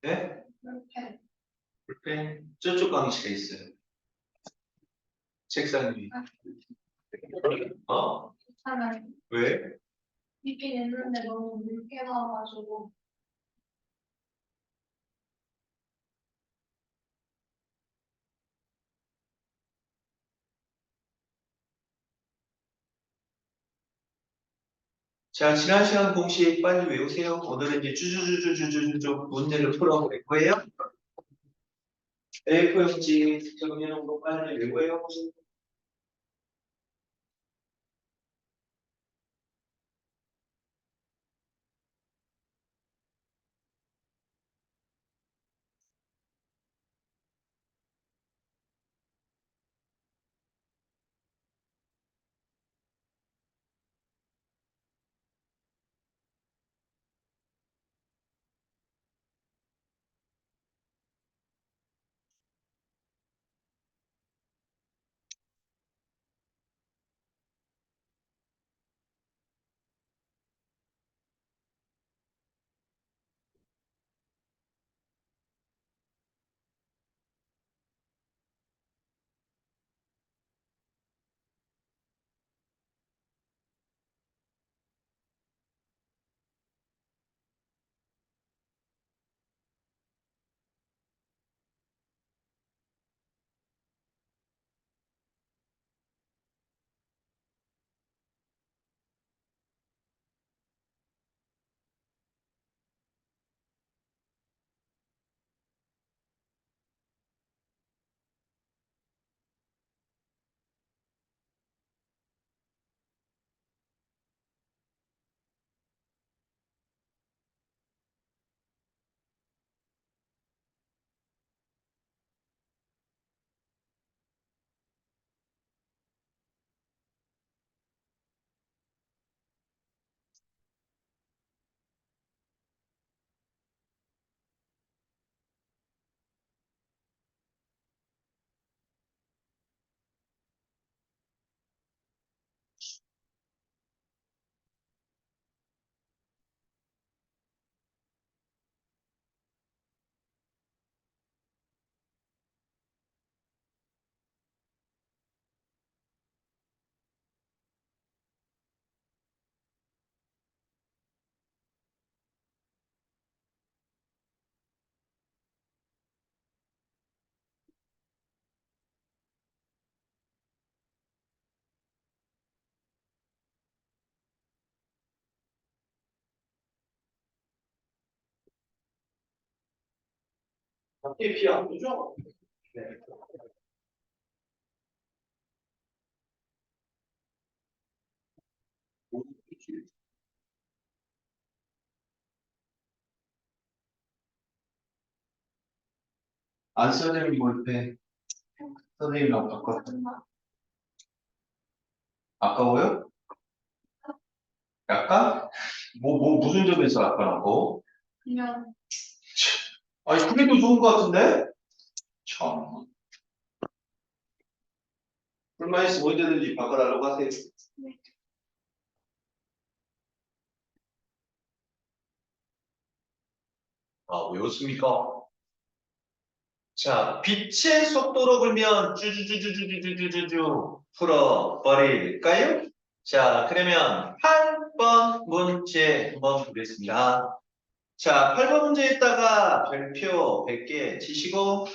네? 볼펜. 볼펜 저쪽 강의실에 있어요. 책상 위에. 어? 괜찮아요. 왜? 있긴 있는데 너무 묽게 나와가지고. 자, 지난 시간 공식 빨리 외우세요. 오늘은 이제 쭈쭈쭈쭈쭈쭈 문제를 풀어볼 거예요. A4용지 정리하는 거 빨리 외워요. 밖에 비안 오죠? 네. 안 써내는 볼펜 선생님이랑 바꿨어. 아까워요? 약간? 무슨 점에서 아까라고? 그냥 아니, 그래도 좋은 것 같은데? 참. 불만 있으면 언제든지 바꿔달라고 하세요. 네. 아, 외웠습니까? 자, 빛의 속도로 불면 쭈쭈쭈쭈쭈쭈쭈쭈 풀어버릴까요? 자, 그러면 8번 문제 한번 보겠습니다. 자, 8번 문제에다가 별표 100개 치시고,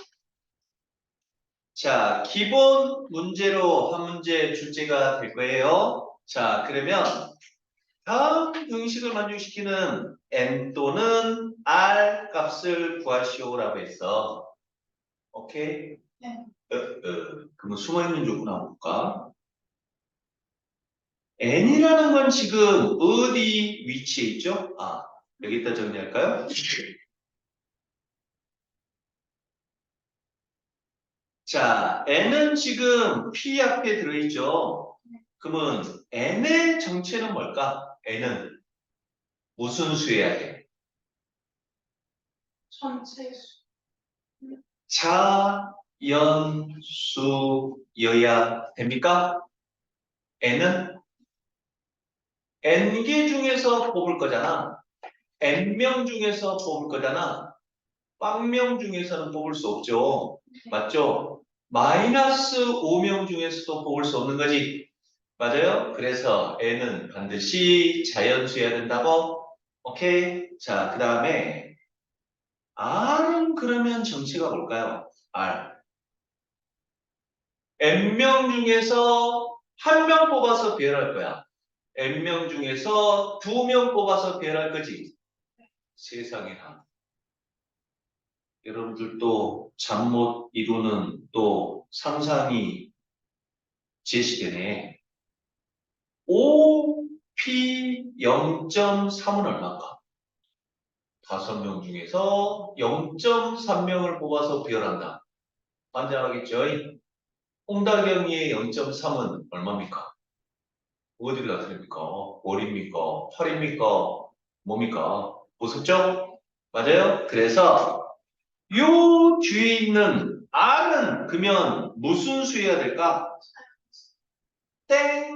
자, 기본 문제로 한 문제 출제가 될 거예요. 자, 그러면 다음 등식을 만족시키는 n 또는 r 값을 구하시오라고 했어. 오케이? 네. 그러면 숨어있는 조건 한번 볼까? n이라는 건 지금 어디 위치에 있죠? 아, 여기다 정리할까요? 자, n은 지금 p 앞에 들어있죠? 그러면 n의 정체는 뭘까? n은 무슨 수여야 돼? 전체 수. 자연수여야 됩니까? n은 n개 중에서 뽑을 거잖아. n명 중에서 뽑을 거잖아. 빵명 중에서는 뽑을 수 없죠. 맞죠? 마이너스 5명 중에서도 뽑을 수 없는 거지. 맞아요? 그래서 n은 반드시 자연수여야 된다고? 오케이? 자, 그 다음에 r은 그러면 정체가 뭘까요? r. n명 중에서 한 명 뽑아서 배열할 거야. n명 중에서 2명 뽑아서 배열할 거지. 세상에나. 여러분들도 잠 못 이루는 또 상상이 제시되네. OP 0.3은 얼마일까? 5명 중에서 0.3명을 뽑아서 배열한다. 환장하겠죠? 홍다경이의 0.3은 얼마입니까? 어디가 틀립니까? 월입니까? 8입니까? 뭡니까? 보셨죠? 맞아요? 그래서 요 뒤에 있는 R은 그러면 무슨 수여야 될까? 땡,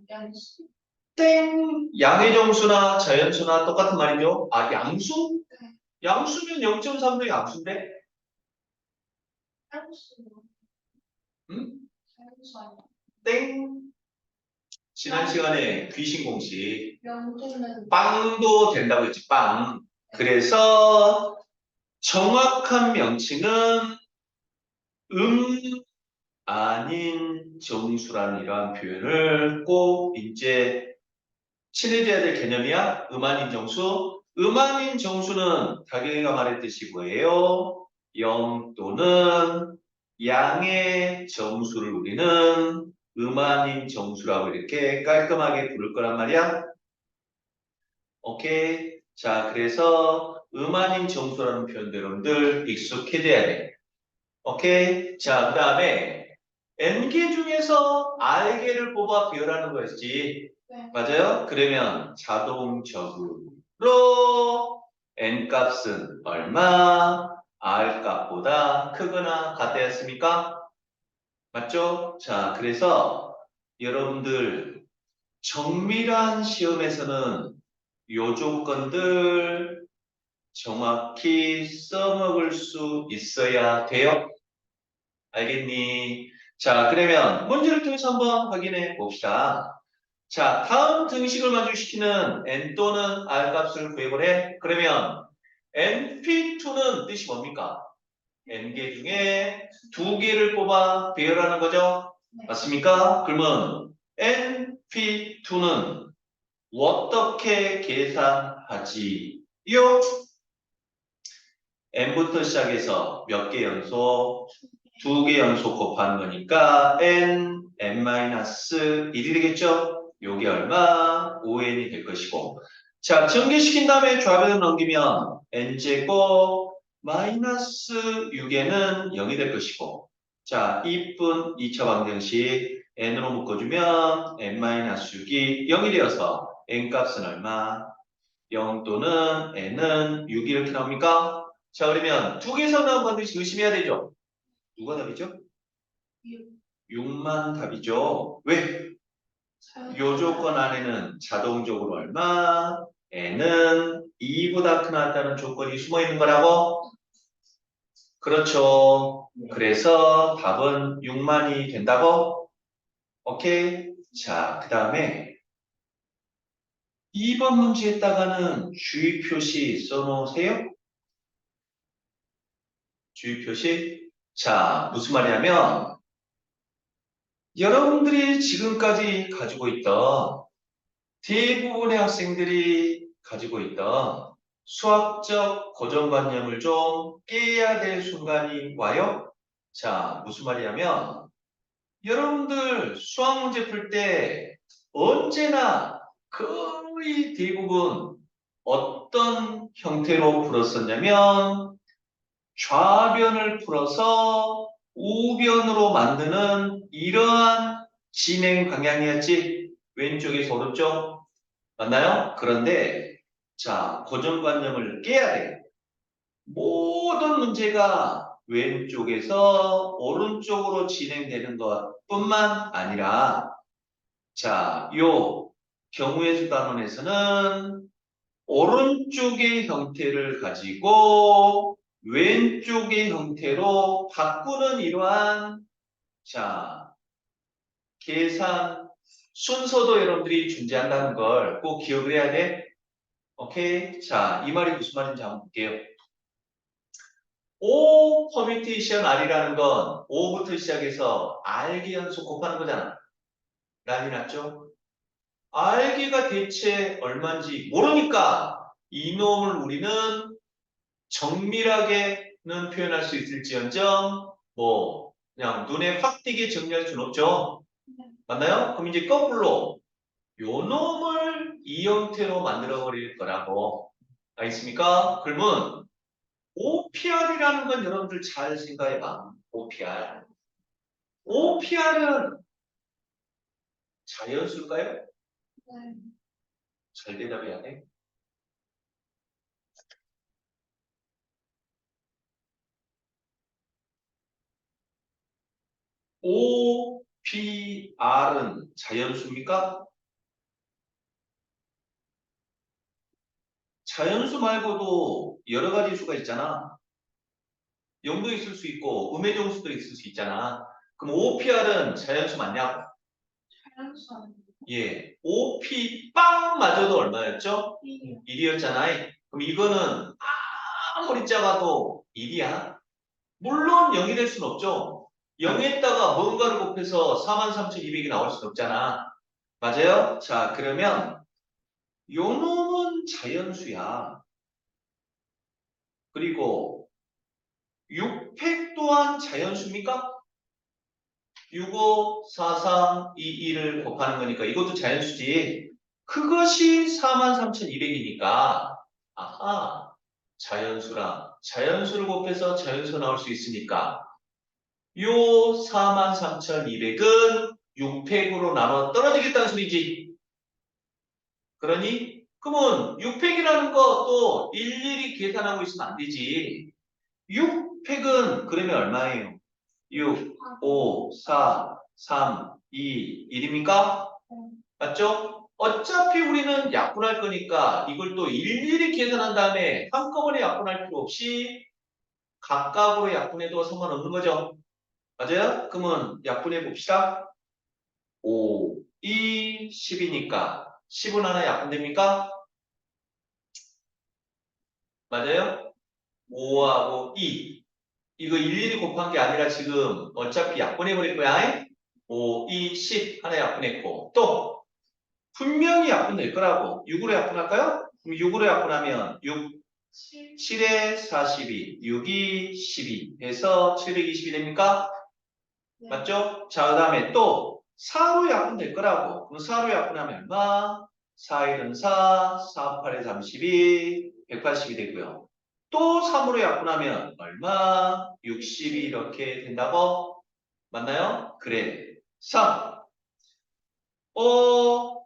양수. 땡. 양의 정수나 자연수나 똑같은 말이죠. 아, 양수? 네. 양수면 0.3도 양수인데? 양수. 응? 양수 아니야? 땡. 지난 시간에 귀신 공식. 명분은 빵도 된다고 했지, 빵. 그래서 정확한 명칭은 아닌 정수라는 이러한 표현을 꼭 이제 친해져야 될 개념이야. 아닌 정수. 아닌 정수는 다경이가 말했듯이 뭐예요? 0 또는 양의 정수를 우리는 아닌 정수라고 이렇게 깔끔하게 부를 거란 말이야. 오케이. 자, 그래서 아닌 정수라는 표현들 여러분들 익숙해져야 돼. 오케이. 자, 그 다음에 N개 중에서 R개를 뽑아 비율하는 거였지. 네. 맞아요? 그러면 자동적으로 N 값은 얼마? R 값보다 크거나 같다였습니까? 맞죠? 자, 그래서 여러분들 정밀한 시험에서는 요 조건들 정확히 써먹을 수 있어야 돼요. 알겠니? 자, 그러면 문제를 통해서 한번 확인해 봅시다. 자, 다음 등식을 만족시키는 n 또는 r 값을 구해보래. 그러면 np2는 뜻이 뭡니까? n개 중에 2개를 뽑아 배열하는 거죠? 네. 맞습니까? 그러면 np2는 어떻게 계산하지요? n부터 시작해서 몇 개 연속? 2개 연속 곱하는 거니까 n-1이 되겠죠? 요게 얼마? 5n이 될 것이고. 자, 전개시킨 다음에 좌변을 넘기면 n제곱 마이너스 6n은 0이 될 것이고. 자, 이쁜 2차 방정식 n으로 묶어주면 n-6이 0이 되어서 n 값은 얼마? 0 또는 n은 6 이렇게 나옵니까? 자, 그러면 두 개 선은 반드시 의심해야 되죠? 누가 답이죠? 6만 답이죠. 왜? 요 조건 안에는 자동적으로 얼마? n은 2보다 크다는 조건이 숨어 있는 거라고? 그렇죠. 그래서 답은 6만이 된다고? 오케이. 자, 그 다음에 2번 문제에다가는 주의 표시 써놓으세요. 주의 표시. 자, 무슨 말이냐면 여러분들이 지금까지 가지고 있던 대부분의 학생들이 가지고 있던 수학적 고정관념을 좀 깨야 될 순간이 와요. 자, 무슨 말이냐면 여러분들 수학 문제 풀 때 언제나 거의 대부분 어떤 형태로 풀었었냐면 좌변을 풀어서 우변으로 만드는 이러한 진행 방향이었지. 왼쪽에서 오른쪽 맞나요? 그런데 자, 고정관념을 깨야 돼. 모든 문제가 왼쪽에서 오른쪽으로 진행되는 것뿐만 아니라 자, 요 경우의 수 단원에서는 오른쪽의 형태를 가지고 왼쪽의 형태로 바꾸는 이러한 자, 계산 순서도 여러분들이 존재한다는 걸 꼭 기억을 해야 돼. 오케이? 자, 이 말이 무슨 말인지 한번 볼게요. O 퍼뮤테이션 R이라는 건 O부터 시작해서 R기 연속 곱하는 거잖아. 난리 났죠? R기가 대체 얼마인지 모르니까 이놈을 우리는 정밀하게는 표현할 수 있을지언정 뭐 그냥 눈에 확 띄게 정리할 수는 없죠. 맞나요? 그럼 이제 거꾸로 요 놈을 이 형태로 만들어 버릴 거라고. 알겠습니까? 그러면 OPR이라는 건 여러분들 잘 생각해봐. OPR. OPR은 자연수일까요? 네. 잘 대답해야 돼. OPR은 자연수입니까? 자연수 말고도 여러 가지 수가 있잖아. 0도 있을 수 있고 음의 정수도 있을 수 있잖아. 그럼 OPR은 자연수 맞냐고? 자연수 아니에요? 예. OP 빵마저도 얼마였죠? B요. 1이었잖아요. 그럼 이거는 아무리 작아도 1이야. 물론 0이 될 수는 없죠. 0에다가 뭔가를 곱해서 43,200이 나올 수는 없잖아. 맞아요? 자, 그러면 요 놈은 자연수야. 그리고 6팩 또한 자연수입니까? 65, 43, 22를 곱하는 거니까 이것도 자연수지. 그것이 43,200이니까 아하, 자연수랑 자연수를 곱해서 자연수 나올 수 있으니까 요 43,200은 6팩으로 나눠 떨어지겠다는 소리지. 그러니 그러면 6팩이라는 것도 일일이 계산하고 있으면 안 되지. 6팩은 그러면 얼마예요? 6, 5, 4, 3, 2, 1입니까? 맞죠? 어차피 우리는 약분할 거니까 이걸 또 일일이 계산한 다음에 한꺼번에 약분할 필요 없이 각각으로 약분해도 상관없는 거죠. 맞아요? 그러면 약분해 봅시다. 5, 2, 10이니까 10은 하나 약분됩니까? 맞아요? 5하고 2. 이거 일일이 곱한 게 아니라 지금 어차피 약분해 버릴 거야. 5, 2, 10 하나 약분했고 또 분명히 약분될 거라고. 6으로 약분할까요? 그럼 6으로 약분하면 6, 7. 7에 42, 6이 12 해서 720이 됩니까? 네. 맞죠? 자, 그 다음에 또 4로 약분될 거라고. 그럼 4로 약분하면 얼마? 4, 1은 4, 4, 8에 32, 180이 되고요. 또 3으로 약분하면 얼마? 60이 이렇게 된다고? 맞나요? 그래. 3.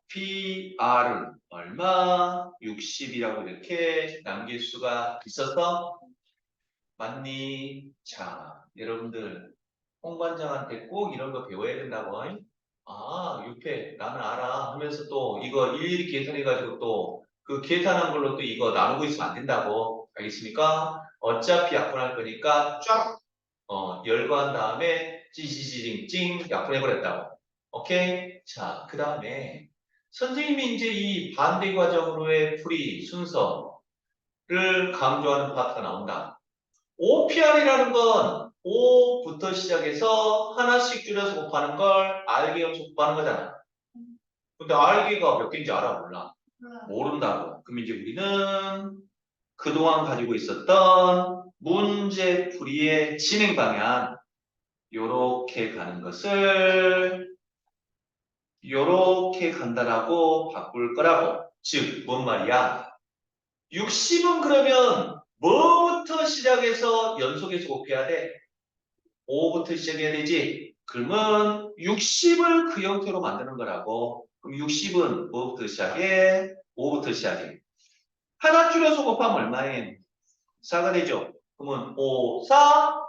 OPR은 얼마? 60이라고 이렇게 남길 수가 있어서 맞니? 자, 여러분들 홍반장한테 꼭 이런 거 배워야 된다고. 아, 6회 나는 알아 하면서 또 이거 일일이 계산해가지고 또 그 계산한 걸로 또 이거 나누고 있으면 안 된다고. 알겠습니까? 어차피 약분할 거니까 쫙 열거한 다음에 찌찌찌징찡 약분해버렸다고. 오케이? 자, 그 다음에 선생님이 이제 이 반대 과정으로의 풀이 순서를 강조하는 파트가 나온다. OPR이라는 건 O부터 시작해서 하나씩 줄여서 곱하는 걸 R개 연속 곱하는 거잖아. 근데 R개가 몇 개인지 알아? 몰라? 몰라요. 모른다고. 그럼 이제 우리는 그동안 가지고 있었던 문제풀이의 진행 방향 요렇게 가는 것을 요렇게 간다라고 바꿀 거라고. 즉, 뭔 말이야? 60은 그러면 뭐부터 시작해서 연속해서 곱해야 돼? 5부터 시작해야 되지? 그러면 60을 그 형태로 만드는 거라고. 그럼 60은 뭐부터 시작해? 5부터 시작해. 하나 줄여서 곱하면 얼마에? 4가 되죠? 그러면 5, 4,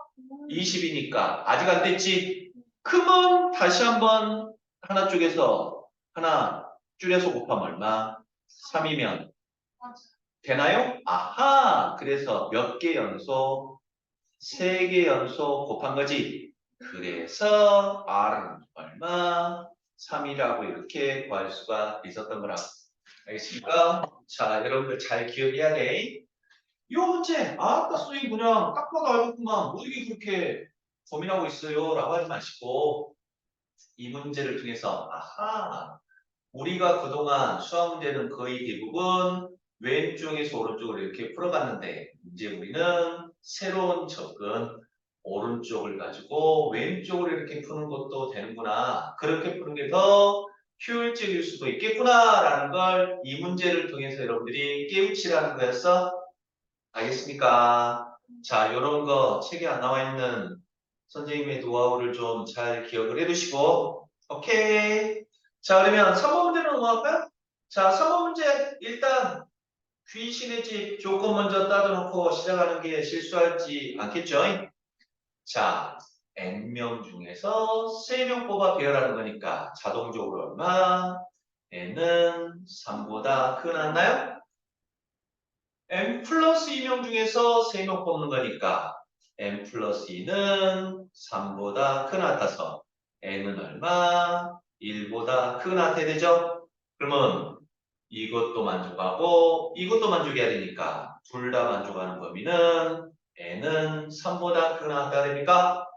20이니까 아직 안 됐지? 그러면 다시 한번 하나 쪽에서 하나 줄여서 곱하면 얼마? 3이면 맞아. 되나요? 아하! 그래서 몇 개 연속? 3개 연속 곱한 거지. 그래서 R은 얼마? 3이라고 이렇게 구할 수가 있었던 거라. 알겠습니까? 자, 여러분들 잘 기억해야 돼. 이 문제, 아까 선생님 그냥 딱 봐도 알겠구만. 뭐 이게 그렇게 고민하고 있어요? 라고 하지 마시고, 이 문제를 통해서, 아하, 우리가 그동안 수학 문제는 거의 대부분 왼쪽에서 오른쪽으로 이렇게 풀어갔는데, 이제 우리는 새로운 접근, 오른쪽을 가지고 왼쪽으로 이렇게 푸는 것도 되는구나. 그렇게 푸는 게 더 효율적일 수도 있겠구나라는 걸 이 문제를 통해서 여러분들이 깨우치라는 거였어. 알겠습니까? 자, 이런 거 책에 안 나와 있는 선생님의 노하우를 좀 잘 기억을 해 두시고, 오케이. 자, 그러면 3번 문제로 넘어갈까요? 자, 3번 문제 일단 귀신의 집 조건 먼저 따져놓고 시작하는 게 실수하지 않겠죠? 자, n명 중에서 3명 뽑아 배열하는 거니까 자동적으로 얼마? n은 3보다 크나요? n 플러스 2명 중에서 3명 뽑는 거니까 n 플러스 2는 3보다 크나 같아서 n은 얼마? 1보다 크나 같아야 되죠? 그러면 이것도 만족하고 이것도 만족해야 되니까 둘 다 만족하는 범위는 n은 3보다 크나 같아야 됩니까?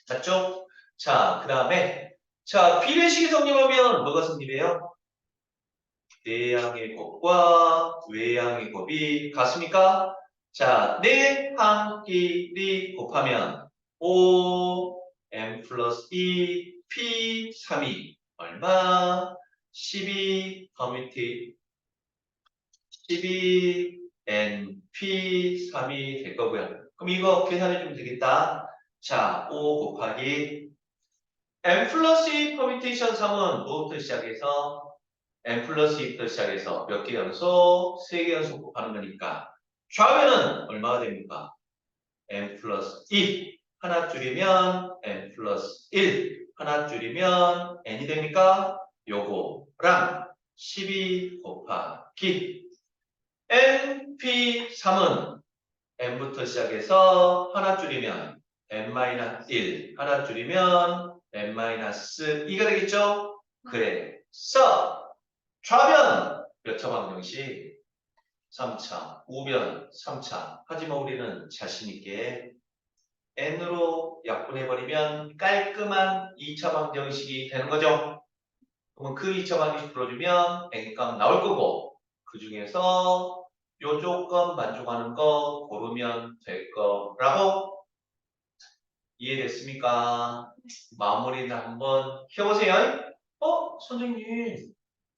맞죠? 자, 그 다음에 자, 비례식이 성립하면 뭐가 성립해요? 내항의 곱과 외항의 곱이 같습니까? 자, 내항끼리 곱하면 5, m 플러스 2, p 3이 얼마? 12 커뮤니티 12 n p 3이 될 거고요. 그럼 이거 계산해 주면 되겠다. 자, 5 곱하기 n 플러스 2 퍼뮤테이션 3은 뭐부터 시작해서 n 플러스 2부터 시작해서 몇 개 연속? 3개 연속 곱하는 거니까 좌변은 얼마가 됩니까? n 플러스 2 하나 줄이면 n 플러스 1 하나 줄이면 n이 됩니까? 요거랑 12 곱하기 np3은 n부터 시작해서 하나 줄이면 n-1 하나 줄이면 n-2가 되겠죠? 그래서 좌변 몇 차 방정식? 3차, 우변 3차. 하지만 우리는 자신있게 n으로 약분해버리면 깔끔한 2차 방정식이 되는 거죠. 그러면 그 2차 방정식 풀어주면 n값 나올 거고 그 중에서 요 조건 만족하는 거 고르면 될 거라고 이해됐습니까? 마무리를 한번 해보세요. 선생님.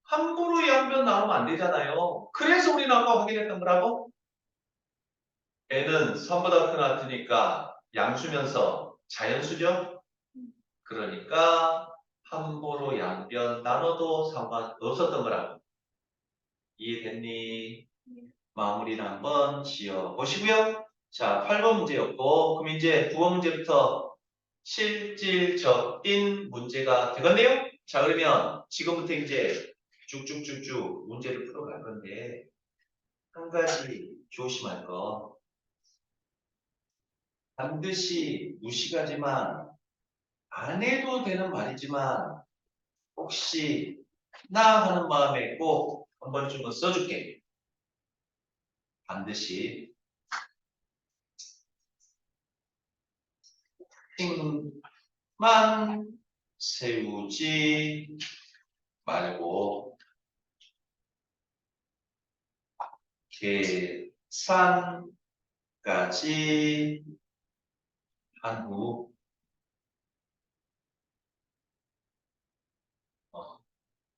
함부로 양변 나오면 안 되잖아요. 그래서 우리는 아까 확인했던 거라고? n은 3보다 큰 같으니까 양수면서 자연수죠? 그러니까 함부로 양변 나눠도 상관없었던 거라고. 이해됐니? 마무리를 한번 지어보시고요. 자, 8번 문제였고 그럼 이제 9번 문제부터 실질적인 문제가 되겠네요? 자, 그러면 지금부터 이제 쭉쭉쭉쭉 문제를 풀어갈 건데 한 가지 조심할 거. 반드시 무식하지만 안 해도 되는 말이지만 혹시 나 하는 마음에 꼭 한 번쯤은 써줄게. 반드시 힘만 세우지 말고 계산까지 한 후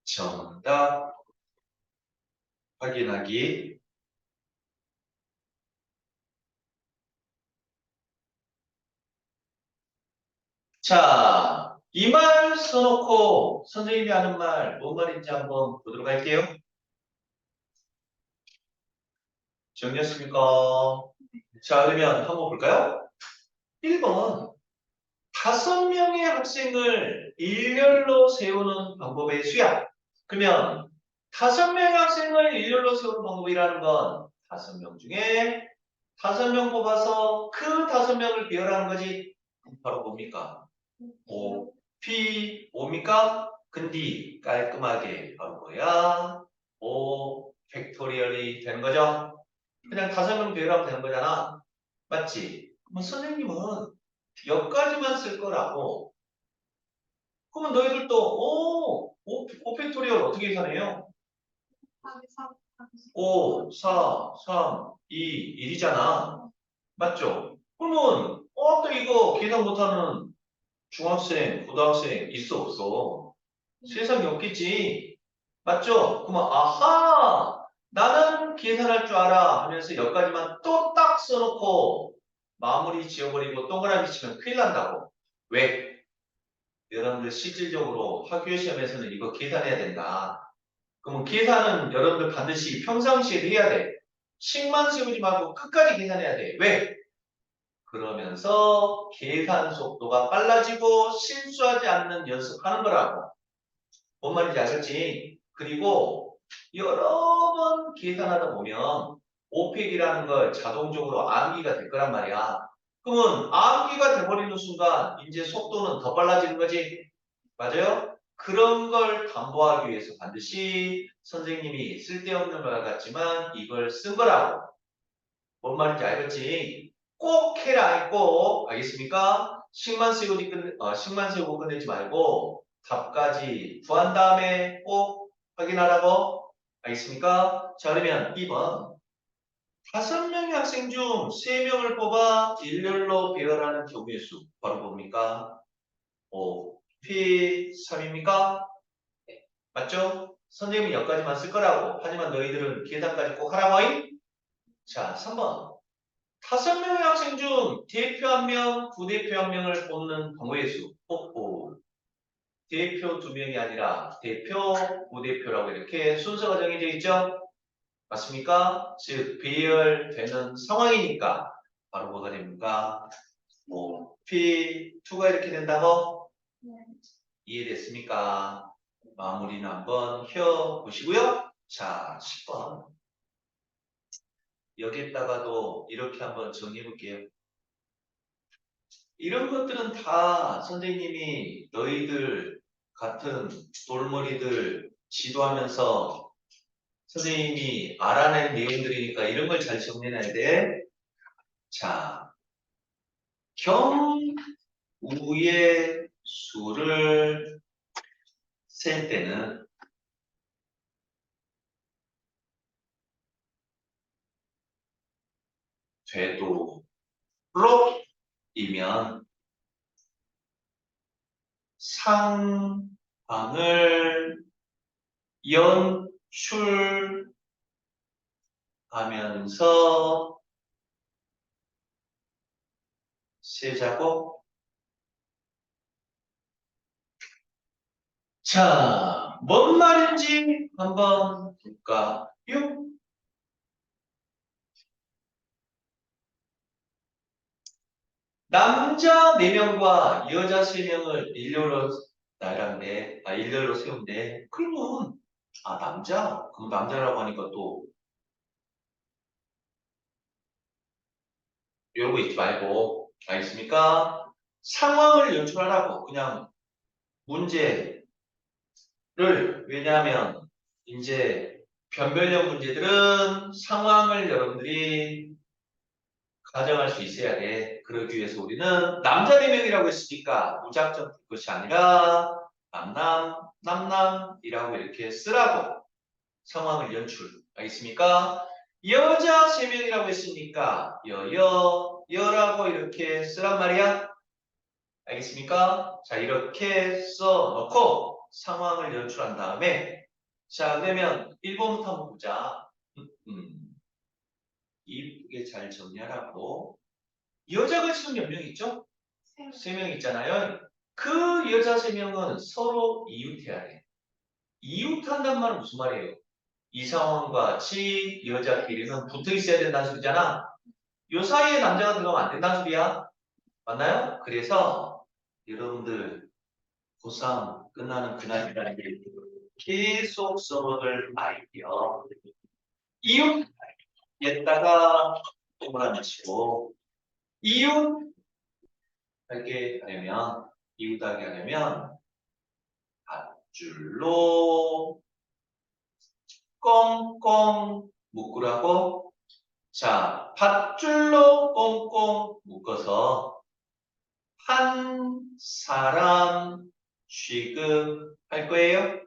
정답 확인하기. 자, 이 말 써놓고 선생님이 하는 말 뭔 말인지 한번 보도록 할게요. 정리했습니까? 자, 그러면 한번 볼까요? 1번. 5명의 학생을 일렬로 세우는 방법의 수야. 그러면 5명의 학생을 일렬로 세우는 방법이라는 건 5명 중에 5명 뽑아서 그 5명을 배열하는 거지. 바로 뭡니까? O, P, 뭡니까? 근디 깔끔하게 바로 뭐야? O 팩토리얼이 되는 거죠? 그냥 5명 배열하면 되는 거잖아. 맞지? 그럼 선생님은 여기까지만 쓸 거라고. 그러면 너희들도 O 팩토리얼 어떻게 계산해요? 5, 4, 3, 2, 1이잖아. 맞죠? 그러면 또 이거 계산 못하는 중학생, 고등학생 있어 없어? 세상에 없겠지. 맞죠? 그러면 아하! 나는 계산할 줄 알아 하면서 여기까지만 또 딱 써놓고 마무리 지어버리고 동그라미 치면 큰일 난다고. 왜? 여러분들 실질적으로 학교 시험에서는 이거 계산해야 된다. 그러면 계산은 여러분들 반드시 평상시에도 해야 돼. 식만 세우지 말고 끝까지 계산해야 돼. 왜? 그러면서 계산 속도가 빨라지고 실수하지 않는 연습하는 거라고. 뭔 말인지 알겠지? 그리고 여러 번 계산하다 보면 오펙이라는 걸 자동적으로 암기가 될 거란 말이야. 그러면 암기가 돼버리는 순간 이제 속도는 더 빨라지는 거지. 맞아요? 그런 걸 담보하기 위해서 반드시 선생님이 쓸데없는 말 같지만 이걸 쓴 거라고. 뭔 말인지 알겠지? 꼭 해라, 꼭. 알겠습니까? 식만 세우고 끝내지 말고 답까지 구한 다음에 꼭 확인하라고. 알겠습니까? 자, 그러면 2번. 5명의 학생 중 3명을 뽑아 일렬로 배열하는 경우의 수. 바로 뭡니까? 5, P 3입니까? 맞죠? 선생님이 여기까지만 쓸 거라고. 하지만 너희들은 계산까지 꼭 하라고. 자, 3번. 5명의 학생 중 대표 1명, 부대표 1명을 뽑는 방어의 수. 대표 2명이 아니라 대표, 부대표라고 이렇게 순서가 정해져 있죠? 맞습니까? 즉, 배열되는 상황이니까 바로 뭐가 됩니까? P2가 이렇게 된다고? 이해됐습니까? 마무리는 한번 펴보시고요. 자, 10번. 여기에다가도 이렇게 한번 정리해 볼게요. 이런 것들은 다 선생님이 너희들 같은 돌머리들 지도하면서 선생님이 알아낸 내용들이니까 이런 걸 잘 정리해놔야 돼. 자, 경우의 수를 셀 때는 되도록이면 상황을 연출하면서 세자고. 자, 뭔 말인지 한번 볼까요? 남자 4명과 여자 3명을 일렬로 세운대. 그러면, 남자? 그럼 남자라고 하니까 또, 이러고 있지 말고, 알겠습니까? 상황을 연출하라고. 그냥 문제를, 왜냐하면, 이제, 변별력 문제들은 상황을 여러분들이 가정할 수 있어야 돼. 그러기 위해서 우리는 남자 4명이라고 했으니까 무작정 볼 것이 아니라 남남이라고 이렇게 쓰라고. 상황을 연출. 알겠습니까? 여자 3명이라고 했으니까 여라고 이렇게 쓰란 말이야. 알겠습니까? 자, 이렇게 써놓고 상황을 연출한 다음에 자, 그러면 1번부터 한번 보자. 이쁘게 잘 정리하라고. 여자가 지금 몇 명 있죠? 3명 있잖아요. 그 여자 3명은 서로 이웃해야 돼. 이웃한단 말은 무슨 말이에요? 이 상황과 같이 여자끼리는 붙어 있어야 된다는 소리잖아. 요 사이에 남자가 들어가면 안 된다는 소리야. 맞나요? 그래서 여러분들 고3 끝나는 그날이라는 게 계속 써먹을 아이디어. 이웃에다가 동그라미치고 이웃 하게 하려면 이웃하게 하려면 밧줄로 꽁꽁 묶으라고. 자, 밧줄로 꽁꽁 묶어서 한 사람 취급할 거예요.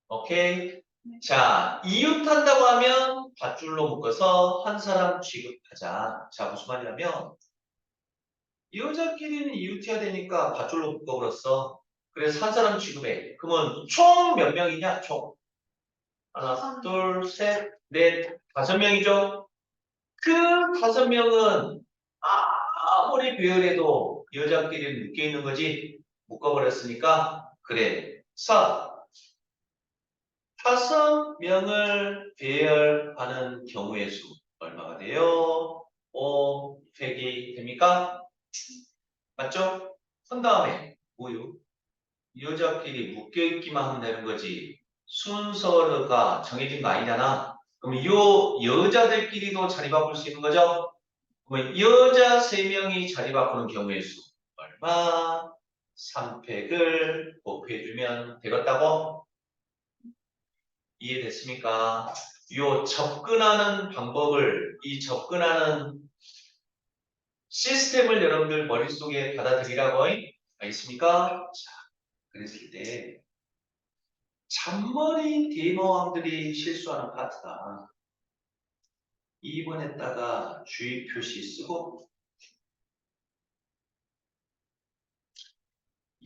오케이. 자, 이웃한다고 하면 밧줄로 묶어서 한 사람 취급하자. 자, 무슨 말이냐면 여자끼리는 이웃해야 되니까 밧줄로 묶어버렸어. 그래서 한 사람 취급해. 그러면 총 몇 명이냐? 총. 하나, 둘, 셋, 넷, 5명이죠? 그 5명은 아무리 배열해도 여자끼리는 묶여 있는 거지. 묶어버렸으니까 그래. 5명을 배열하는 경우의 수 얼마가 돼요? 5 곱하기 됩니까? 맞죠? 그 다음에 뭐요? 여자끼리 묶여있기만 하면 되는 거지. 순서가 정해진 거 아니잖아. 그럼 요 여자들끼리도 자리 바꿀 수 있는 거죠? 그러면 여자 3명이 자리 바꾸는 경우의 수 얼마? 3팩을 곱해주면 되겠다고? 이해됐습니까? 요 접근하는 방법을, 이 접근하는 시스템을 여러분들 머릿속에 받아들이라고 알겠습니까? 자, 그랬을 때 잔머리 대모함들이 실수하는 파트다. 2번에다가 주의 표시 쓰고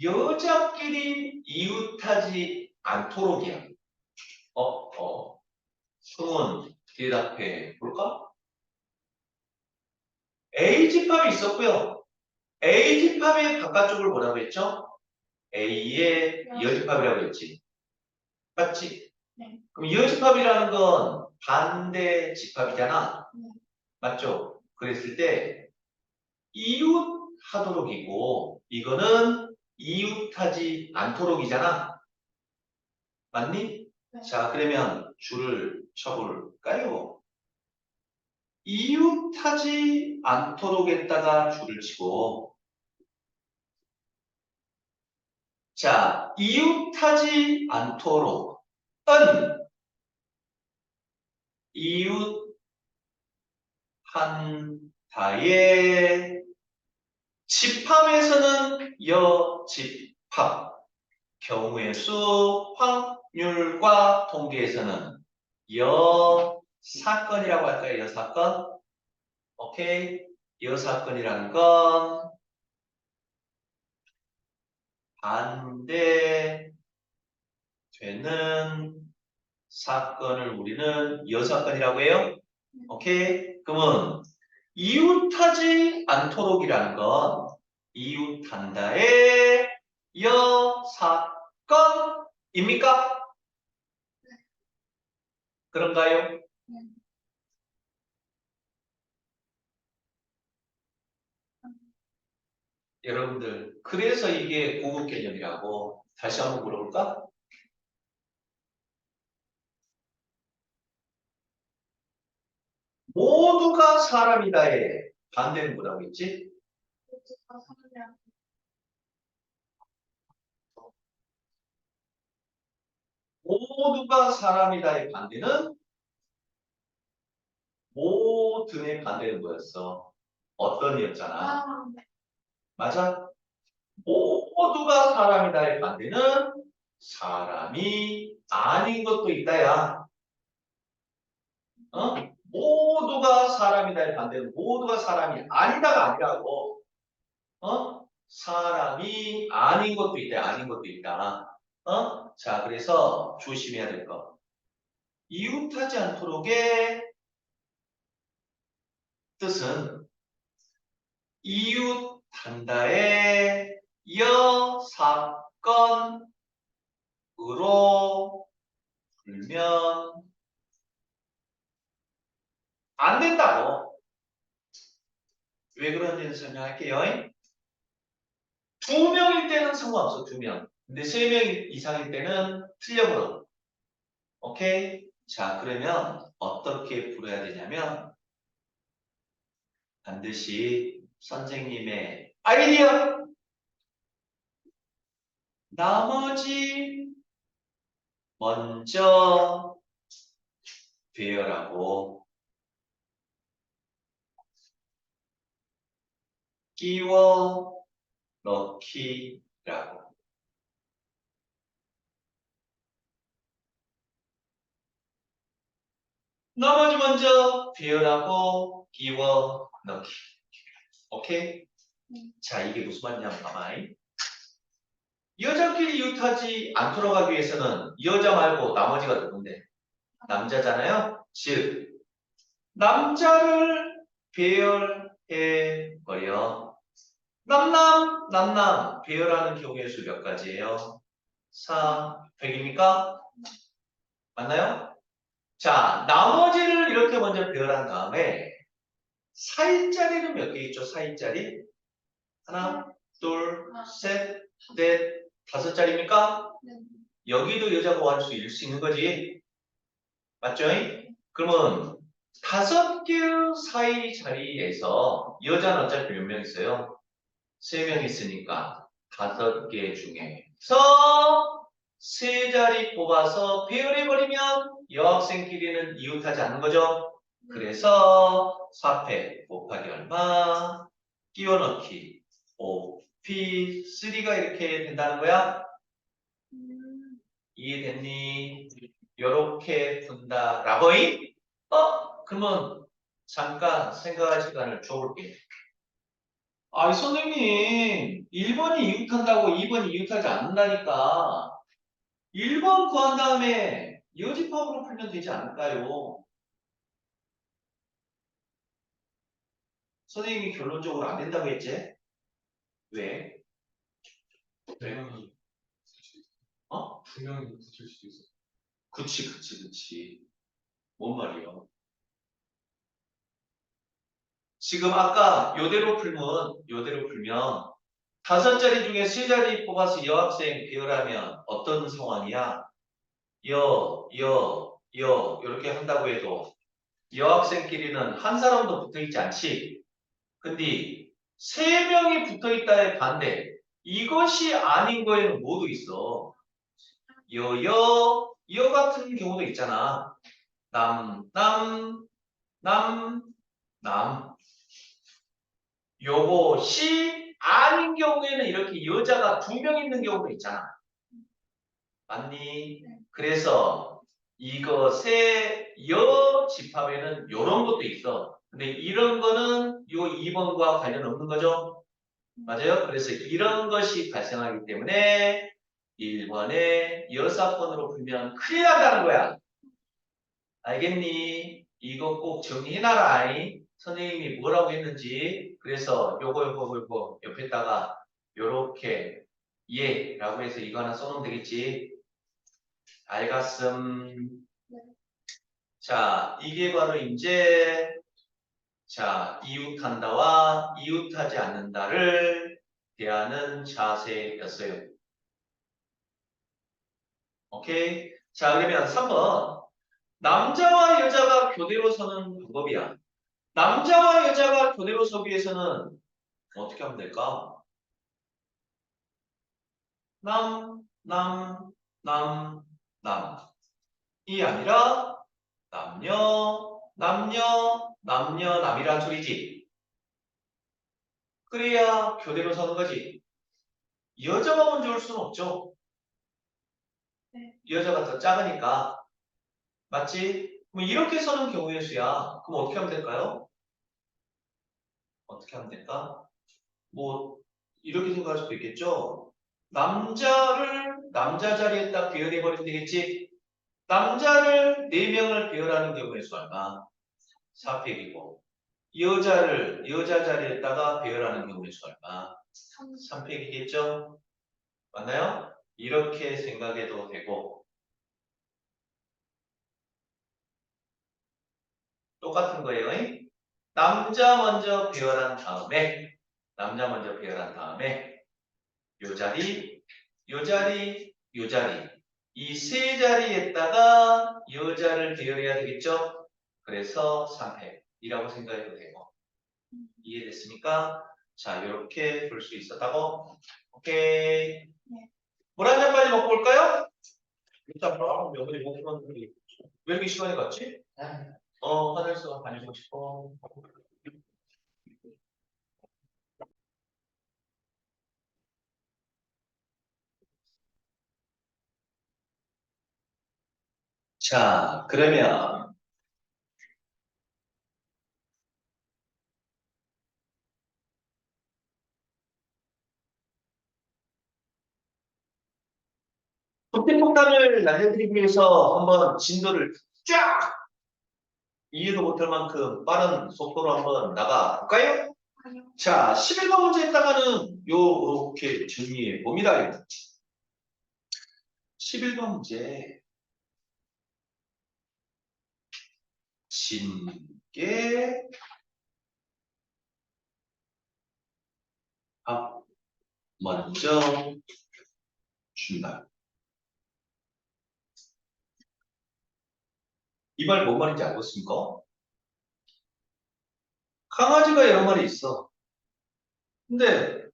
여자끼리 이웃하지 않도록이야. 그러면 대답해 볼까? A집합이 있었고요. A집합의 바깥쪽을 뭐라고 했죠? A의 여집합이라고 했지. 맞지? 네. 그럼 여집합이라는 건 반대 집합이잖아. 네. 맞죠? 그랬을 때 이웃하도록이고 이거는 이웃하지 않도록이잖아. 맞니? 네. 자, 그러면 줄을 쳐볼까요? 이웃하지 않도록에다가 줄을 치고 자, 이웃하지 않도록은 이웃한다의 집합에서는 여집합, 경우의 수, 확률과 통계에서는 여사건이라고 할까요? 여사건? 오케이? 여사건이라는 건 반대되는 사건을 우리는 여사건이라고 해요. 오케이? 그러면 이웃하지 않도록이라는 건 이웃한다의 여사건입니까? 그런가요? 네. 여러분들, 그래서 이게 고급 개념이라고 다시 한번 물어볼까? 모두가 사람이다의 반대는 뭐라고 했지? 모두가 사람이다의 반대는 모든의 반대는 뭐였어? 어떤 이었잖아. 맞아? 모두가 사람이다의 반대는 사람이 아닌 것도 있다야. 모두가 사람이다의 반대는 모두가 사람이 아니다가 아니라고. 사람이 아닌 것도 있다. 아닌 것도 있다. 자, 그래서 조심해야 될 거. 이웃하지 않도록의 뜻은 이웃한다의 여사건으로 불면 안 된다고. 왜 그런지는 설명할게요. 2명일 때는 상관없어, 2명. 근데 3명 이상일 때는 틀려버려. 오케이? 자, 그러면 어떻게 풀어야 되냐면 반드시 선생님의 아이디어 나머지 먼저 배열하고 끼워 넣기라고. 나머지 먼저 배열하고 끼워 넣기. 오케이? 자, 이게 무슨 말이냐면 가만히. 여자끼리 이웃하지 않도록 하기 위해서는 여자 말고 나머지가 누군데? 남자잖아요? 즉, 남자를 배열해 버려. 남남 배열하는 경우의 수 몇 가지예요? 4, 100입니까? 맞나요? 자, 나머지를 이렇게 먼저 배열한 다음에 사이자리는 몇 개 있죠? 사이자리? 하나, 둘, 셋, 넷, 5자리입니까? 네. 여기도 여자가 구할 수 있는 거지. 맞죠? 그러면 5개 사이 자리에서 여자는 어차피 몇 명 있어요? 3명 있으니까 5개 중에서 3자리 뽑아서 배열해버리면 여학생끼리는 이웃하지 않는 거죠? 그래서 4패 곱하기 얼마? 끼워 넣기 5P 3가 이렇게 된다는 거야? 이해됐니? 요렇게 푼다라고잉? 그러면 잠깐 생각할 시간을 줘볼게. 아니 선생님 1번이 이웃한다고 2번이 이웃하지 않는다니까 1번 구한 다음에 여집합으로 풀면 되지 않을까요? 선생님이 결론적으로 안 된다고 했지? 왜? 왜? 분명히 어? 분명히 붙일 수도 있어. 그치. 뭔 말이야? 지금 아까 요대로 풀면 5자리 중에 3자리 뽑아서 여학생 배열하면 어떤 상황이야? 이렇게 한다고 해도 여학생끼리는 한 사람도 붙어 있지 않지? 근데 3명이 붙어 있다의 반대. 이것이 아닌 거에는 뭐도 있어? 여 같은 경우도 있잖아. 남. 요것이 아닌 경우에는 이렇게 여자가 2명 있는 경우도 있잖아. 맞니? 그래서 이것의 여 집합에는 이런 것도 있어. 근데 이런 거는 요 2번과 관련 없는 거죠? 맞아요? 그래서 이런 것이 발생하기 때문에 1번에 여사번으로 풀면 큰일 난다는 거야. 알겠니? 이거 꼭 정리해놔라. 선생님이 뭐라고 했는지. 그래서 요거 옆에다가 요렇게 예라고 해서 이거 하나 써놓으면 되겠지. 알갔음. 자, 이게 바로 이제 자, 이웃한다와 이웃하지 않는다를 대하는 자세였어요. 오케이? 자, 그러면 3번. 남자와 여자가 교대로 서는 방법이야. 남자와 여자가 교대로 서기 위해서는 어떻게 하면 될까? 남, 남, 남, 남. 이 아니라 남녀, 남이란 소리지. 그래야 교대로 서는 거지. 여자가 먼저 올 수는 없죠. 네. 여자가 더 작으니까. 맞지? 그럼 이렇게 서는 경우의 수야. 그럼 어떻게 하면 될까요? 어떻게 하면 될까? 뭐 이렇게 생각할 수도 있겠죠. 남자를 남자 자리에 딱 배열해 버리면 되겠지. 남자를 4명을 배열하는 경우의 수 얼마? 4팩이고 여자를 여자 자리에다가 배열하는 경우의 수 얼마? 3팩이겠죠? 맞나요? 이렇게 생각해도 되고 똑같은 거예요. 남자 먼저 배열한 다음에 요 자리, 요 자리, 요 자리. 이 세 자리에다가 여자를 배열해야 되겠죠? 그래서 3획이라고 생각해도 되고. 이해됐습니까? 자, 이렇게 볼 수 있었다고. 오케이. 물 한 잔 빨리 먹고 올까요? 일단 바로 명분이 먹으면 왜 이렇게 시간이 갔지? 화장실 다니고 싶어. 자, 그러면 속대폭탄을 날려드리기 위해서 한번 진도를 쫙 이해도 못할 만큼 빠른 속도로 한번 나가 볼까요? 아니요. 자, 11번 문제에다가는 요렇게 정리해 봅니다. 11번 문제. 진게 밥 먼저 준다. 이 말 뭔 말인지 알겠습니까? 강아지가 여러 마리 있어. 근데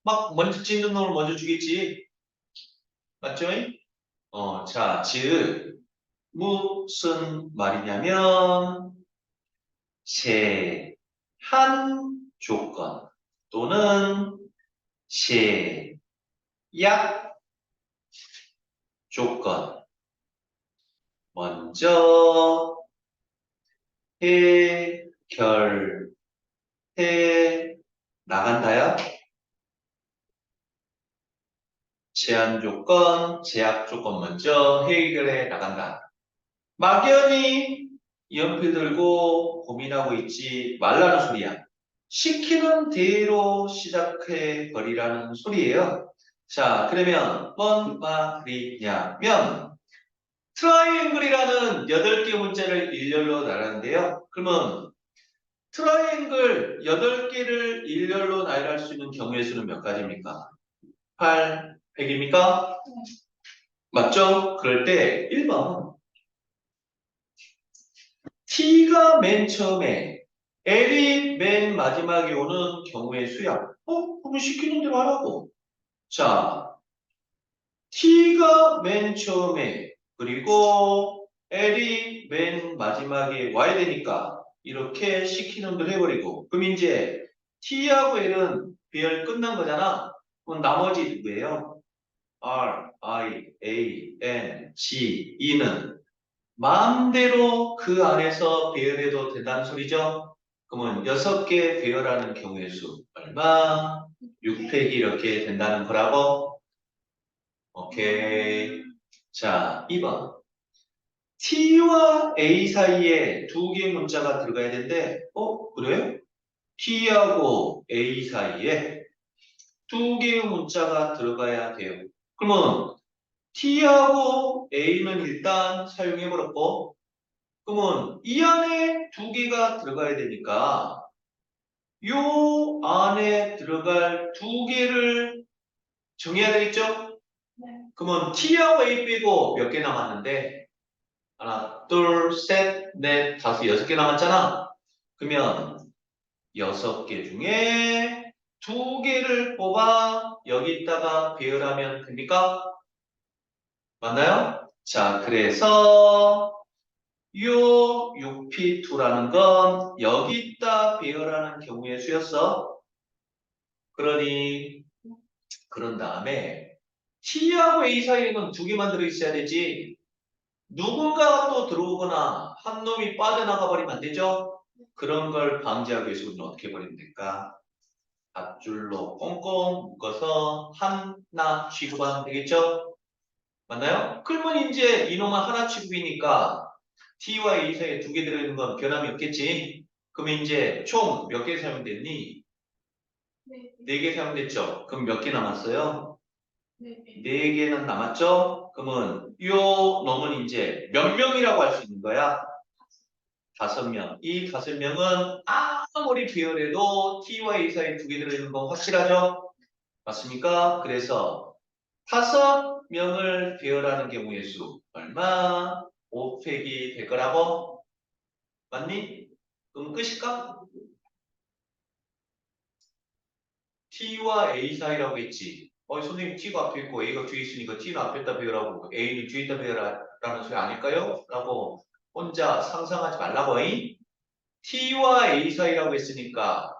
막 먼저 짖는 놈을 먼저 죽이지. 맞죠? 자, 즉 무슨 말이냐면 제한 조건 또는 제약 조건 먼저 해결해 나간다요. 제한 조건, 제약 조건 먼저 해결해 나간다. 막연히 연필 들고 고민하고 있지 말라는 소리야. 시키는 대로 시작해 버리라는 소리예요. 자, 그러면 뭔 말이냐면 트라이앵글이라는 8개 문제를 일렬로 나누는데요. 그러면 트라이앵글 8개를 일렬로 나열할 수 있는 경우의 수는 몇 가지입니까? 8, 100입니까? 맞죠? 그럴 때 1번 T가 맨 처음에 L이 맨 마지막에 오는 경우의 수야. 그러면 시키는 대로 하라고. 자, T가 맨 처음에 그리고 L이 맨 마지막에 와야 되니까 이렇게 시키는 대로 해버리고 그럼 이제 T하고 L은 배열 끝난 거잖아. 그럼 나머지 누구예요? R, I, A, N, G, E는 마음대로 그 안에서 배열해도 된다는 소리죠? 그러면 6개 배열하는 경우의 수 얼마? 6팩이 이렇게 된다는 거라고? 오케이. 자, 2번. T와 A 사이에 2개의 문자가 들어가야 되는데, 그래요? T하고 A 사이에 2개의 문자가 들어가야 돼요. 그러면 T하고 A는 일단 사용해버렸고, 그러면 이 안에 2개가 들어가야 되니까, 요 안에 들어갈 2개를 정해야 되겠죠? 네. 그러면 T하고 A 빼고 몇 개 남았는데, 하나, 둘, 셋, 넷, 다섯, 6개 남았잖아. 그러면 6개 중에 2개를 뽑아 여기다가 배열하면 됩니까? 맞나요? 자, 그래서 요 6P2라는 건 여기다 배열하는 경우의 수였어. 그러니 그런 다음에 T하고 A 사이에는 2개만 들어있어야 되지. 누군가가 또 들어오거나 한 놈이 빠져나가 버리면 안 되죠? 그런 걸 방지하기 위해서 우리는 어떻게 버리면 될까? 밧줄로 꽁꽁 묶어서 하나 취급하면 되겠죠? 맞나요? 그러면 이제 이놈은 하나 취급이니까 T와 A 사이에 2개 들어있는 건 변함이 없겠지? 그럼 이제 총 몇 개 사용됐니? 네. 4개 사용됐죠? 그럼 몇 개 남았어요? 네. 4개는 남았죠? 그러면 요 놈은 이제 몇 명이라고 할 수 있는 거야? 5명. 이 5명은 아무리 비열해도 t와 a 사이 두 개 들어있는 건 확실하죠? 맞습니까? 그래서 5명을 배열하는 경우의 수 얼마? 5팩이 될 거라고? 맞니? 그럼 끝일까? t와 a 사이라고 했지. 선생님 t가 앞에 있고 a가 뒤에 있으니까 t는 앞에다 배열하고 a는 뒤에다 배열하라는 소리 아닐까요? 라고 혼자 상상하지 말라고 잉? t와 a 사이라고 했으니까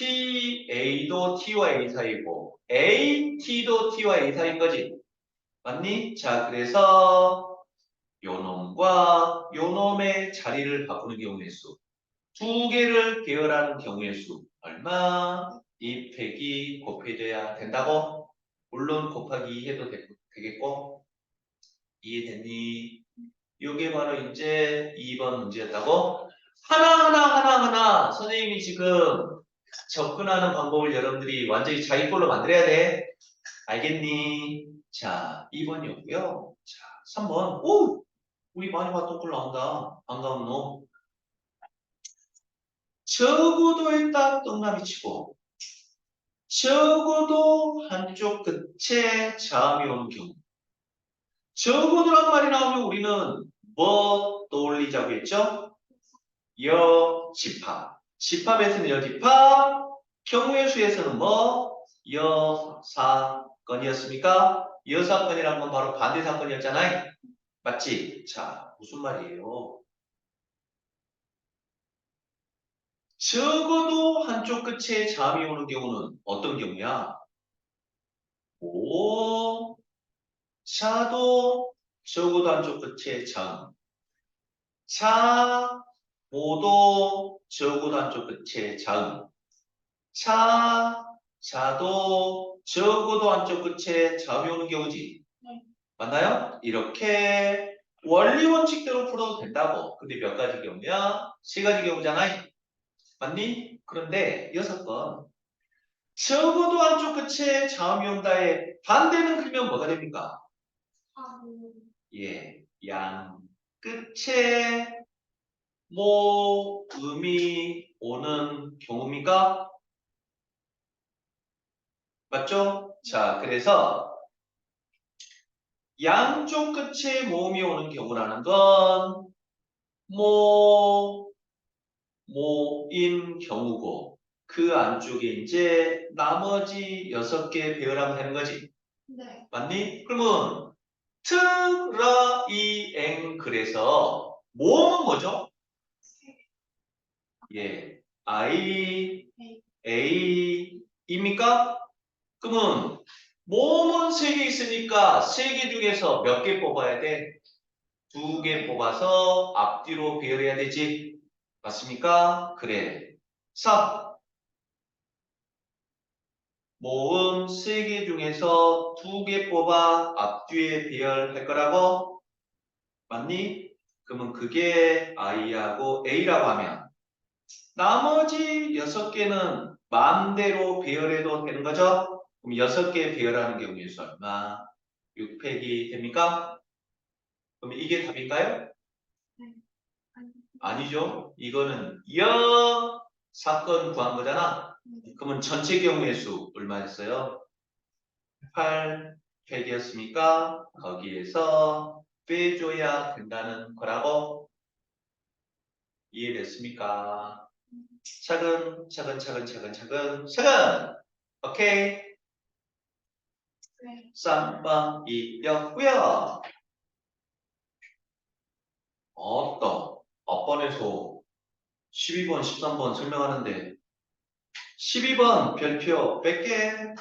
a도 t와 a 사이고 t도 t와 a 사이인 거지. 맞니? 자, 그래서 요놈과 요놈의 자리를 바꾸는 경우의 수. 두 개를 배열하는 경우의 수. 얼마? 2 팩이 곱해져야 된다고? 물론 곱하기 2 해도 되겠고. 이해됐니? 요게 바로 이제 2번 문제였다고? 하나하나 선생님이 지금 접근하는 방법을 여러분들이 완전히 자기 걸로 만들어야 돼. 알겠니? 자, 2번이었고요. 자, 3번. 오! 우리 많이 봤던 걸 나온다. 반가운 놈. 적어도에 딱 떡나비 치고 적어도 한쪽 끝에 자음이 오는 경우. 적어도란 말이 나오면 우리는 뭐 떠올리자고 했죠? 여집합. 집합에서는 여집합, 경우의 수에서는 뭐? 여사건이었습니까? 여사건이란 건 바로 반대 사건이었잖아요. 맞지? 자, 무슨 말이에요? 적어도 한쪽 끝에 잠이 오는 경우는 어떤 경우야? 오, 자도 적어도 한쪽 끝에 잠. 자, 모도 적어도 한쪽 끝에 자음. 자, 자도 적어도 한쪽 끝에 잠이 오는 경우지. 네. 맞나요? 이렇게 원리 원칙대로 풀어도 된다고. 근데 몇 가지 경우야? 세 가지 경우잖아. 맞니? 그런데 6번. 적어도 한쪽 끝에 자음이 온다의 반대는 그러면 뭐가 됩니까? 하고 예, 양 끝에 모음이 오는 경우입니까? 맞죠? 자, 그래서 양쪽 끝에 모음이 오는 경우라는 건 모인 경우고 그 안쪽에 이제 나머지 6개 배열하면 되는 거지. 네. 맞니? 그러면 트라이앵 그래서 모음은 뭐죠? 예, I, A입니까? 그러면 모음은 3개 있으니까 3개 중에서 몇 개 뽑아야 돼? 2개 뽑아서 앞뒤로 배열해야 되지. 맞습니까? 그래. 3. 모음 3개 중에서 2개 뽑아 앞뒤에 배열할 거라고? 맞니? 그러면 그게 I하고 A라고 하면 나머지 6개는 마음대로 배열해도 되는 거죠? 그럼 6개 배열하는 경우의 수 얼마? 6팩이 됩니까? 그럼 이게 답일까요? 네. 아니, 아니죠. 이거는 여 사건 구한 거잖아. 그러면 전체 경우의 수 얼마였어요? 8팩이었습니까? 거기에서 빼줘야 된다는 거라고 이해됐습니까? 차근. 오케이. 네. 쌈방이였고요. 앞번에서 12번, 13번 설명하는데 12번 별표 100개,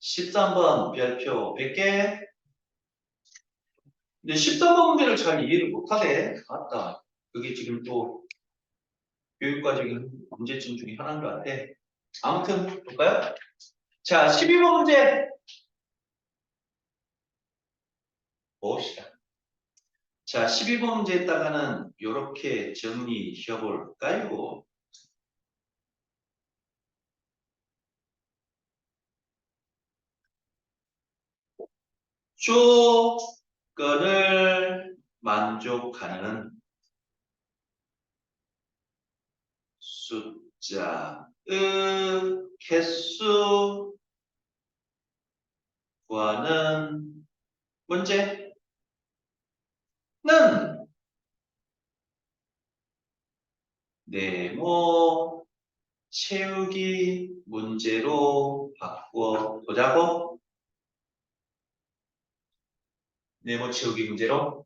13번 별표 100개. 근데 13번 문제를 잘 이해를 못하네. 맞다. 그게 지금 또 교육과적인 문제점 중에 하나인 것 같아. 아무튼 볼까요? 자, 12번 문제 봅시다. 자, 12번 문제에다가는 이렇게 정리해 볼까요? 조건을 만족하는 숫자의 개수 구하는 문제는 네모 채우기 문제로 바꾸어 보자고. 네모 채우기 문제로.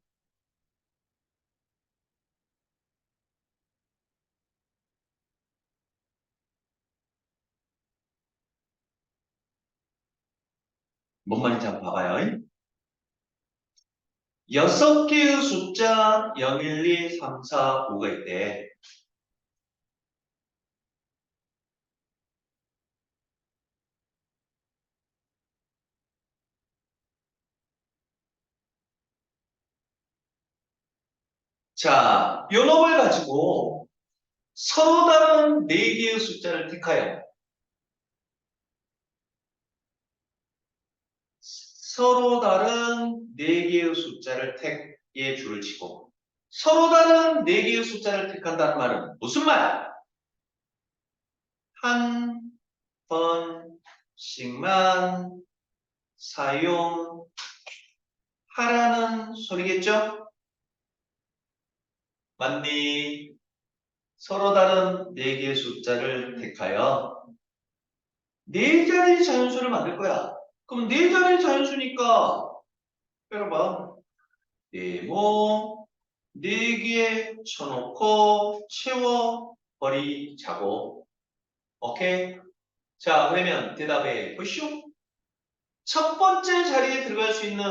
뭔 말인지 한번 봐봐요. 6개의 숫자 0, 1, 2, 3, 4, 5가 있대. 자, 요 놈을 가지고 서로 다른 4개의 숫자를 택하여 서로 다른 4개의 숫자를 택에 줄을 치고 서로 다른 4개의 숫자를 택한다는 말은 무슨 말? 한 번씩만 사용하라는 소리겠죠? 맞니? 서로 다른 4개의 숫자를 택하여 4자리 자연수를 만들 거야. 그럼 4자리 자연수니까 빼봐봐. 네모 4개 쳐놓고 채워버리자고. 오케이? 자, 그러면 대답해 보시오. 첫 번째 자리에 들어갈 수 있는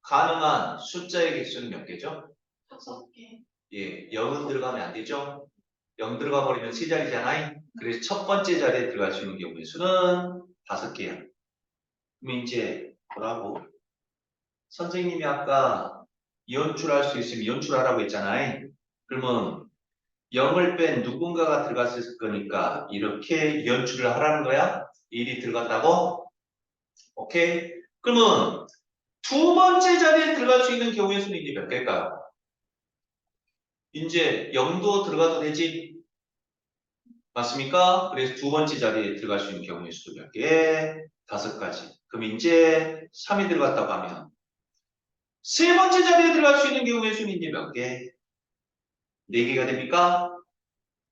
가능한 숫자의 개수는 몇 개죠? 5개. 예, 0은 들어가면 안 되죠? 0 들어가 버리면 세 자리잖아요. 그래서 첫 번째 자리에 들어갈 수 있는 경우의 수는 5개야. 그럼 이제 뭐라고? 선생님이 아까 연출할 수 있으면 연출하라고 했잖아요. 그러면 0을 뺀 누군가가 들어갔을 거니까 이렇게 연출을 하라는 거야? 1이 들어갔다고? 오케이? 그러면 두 번째 자리에 들어갈 수 있는 경우의 수는 이제 몇 개일까요? 이제 0도 들어가도 되지? 맞습니까? 그래서 두 번째 자리에 들어갈 수 있는 경우의 수 몇 개? 5가지. 그럼 이제 3이 들어갔다고 하면 세 번째 자리에 들어갈 수 있는 경우의 수는 이제 몇 개? 4개가 됩니까?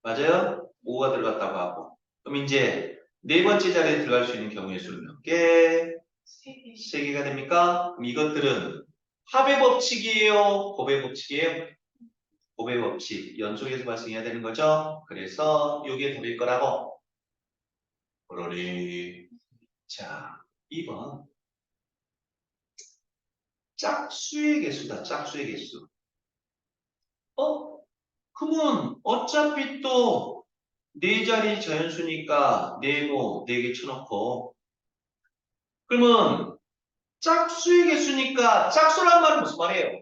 맞아요? 5가 들어갔다고 하고. 그럼 이제 네 번째 자리에 들어갈 수 있는 경우의 수는 몇 개? 3개. 3개가 됩니까? 그럼 이것들은 합의 법칙이에요? 곱의 법칙이에요? 곱의 법칙. 연속해서 발생해야 되는 거죠? 그래서 이게 답일 거라고. 그러니 자, 2번. 짝수의 개수다. 짝수의 개수. 그러면 어차피 또 네 자리 자연수니까 네모 4개 쳐놓고 그러면 짝수의 개수니까 짝수란 말은 무슨 말이에요?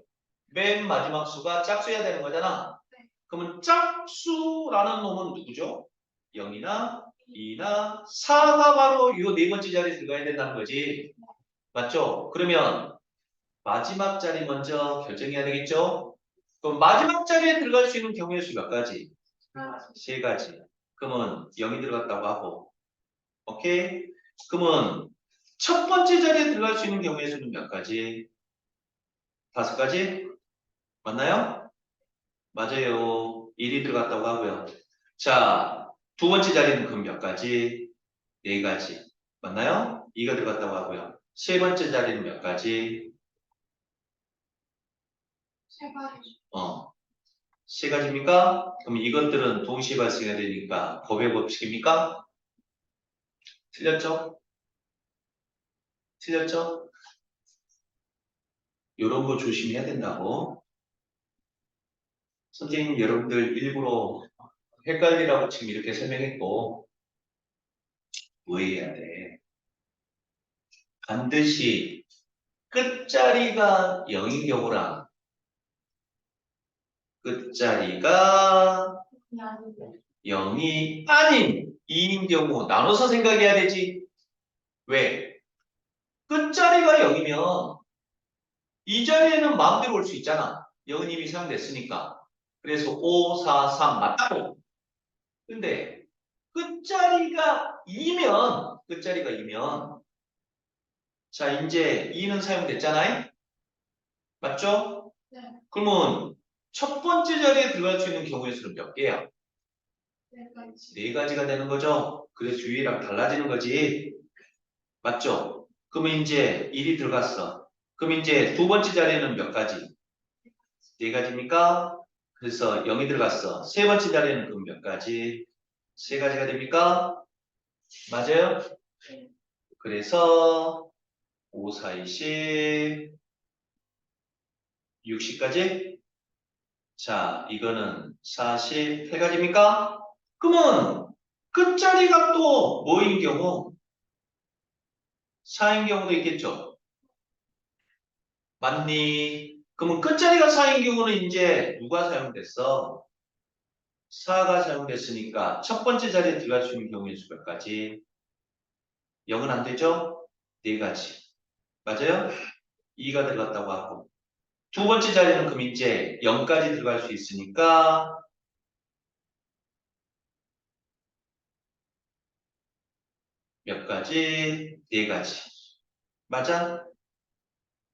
맨 마지막 수가 짝수여야 되는 거잖아. 네. 그러면 짝수라는 놈은 누구죠? 0이나 2나 4가 바로 이 네 번째 자리에 들어가야 된다는 거지. 맞죠? 그러면 마지막 자리 먼저 결정해야 되겠죠? 그럼 마지막 자리에 들어갈 수 있는 경우의 수 몇 가지? 3가지. 그러면 0이 들어갔다고 하고. 오케이? 그러면 첫 번째 자리에 들어갈 수 있는 경우의 수는 몇 가지? 5가지? 맞나요? 맞아요. 1이 들어갔다고 하고요. 자, 두 번째 자리는 그럼 몇 가지? 4가지. 맞나요? 2가 들어갔다고 하고요. 세 번째 자리는 몇 가지? 3가지. 세 가지입니까? 그럼 이것들은 동시에 발생해야 되니까 법의 법칙입니까? 틀렸죠? 틀렸죠? 이런 거 조심해야 된다고. 선생님 여러분들 일부러 헷갈리라고 지금 이렇게 설명했고 뭐 해야 돼? 반드시 끝자리가 0인 경우랑 끝자리가 아닌데. 0이 아닌 2인 경우 나눠서 생각해야 되지. 왜? 끝자리가 0이면 이 자리에는 마음대로 올 수 있잖아. 0은 이미 사용됐으니까. 그래서 5, 4, 3 맞다고. 근데 끝자리가 2면 자 이제 2는 사용됐잖아요. 맞죠? 네. 그러면 첫 번째 자리에 들어갈 수 있는 경우의 수는 몇 개야? 네 가지. 4가지가 되는 거죠. 그래서 주위랑 달라지는 거지. 맞죠? 그러면 이제 1이 들어갔어. 그럼 이제 두 번째 자리에는 몇 가지? 4가지입니까? 그래서 0이 들어갔어. 세 번째 자리에는 그럼 몇 가지? 3가지가 됩니까? 맞아요? 네. 그래서 5, 4, 20, 60까지? 자, 이거는 48가지입니까? 그러면 끝자리가 또 뭐인 경우? 4인 경우도 있겠죠? 맞니? 그러면 끝자리가 4인 경우는 이제 누가 사용됐어? 4가 사용됐으니까 첫 번째 자리에 들어갈 수 있는 경우의 수 몇 가지? 0은 안 되죠? 4가지. 맞아요? 2가 들어갔다고 하고. 두 번째 자리는 그럼 이제 0까지 들어갈 수 있으니까 몇 가지? 4가지. 맞아?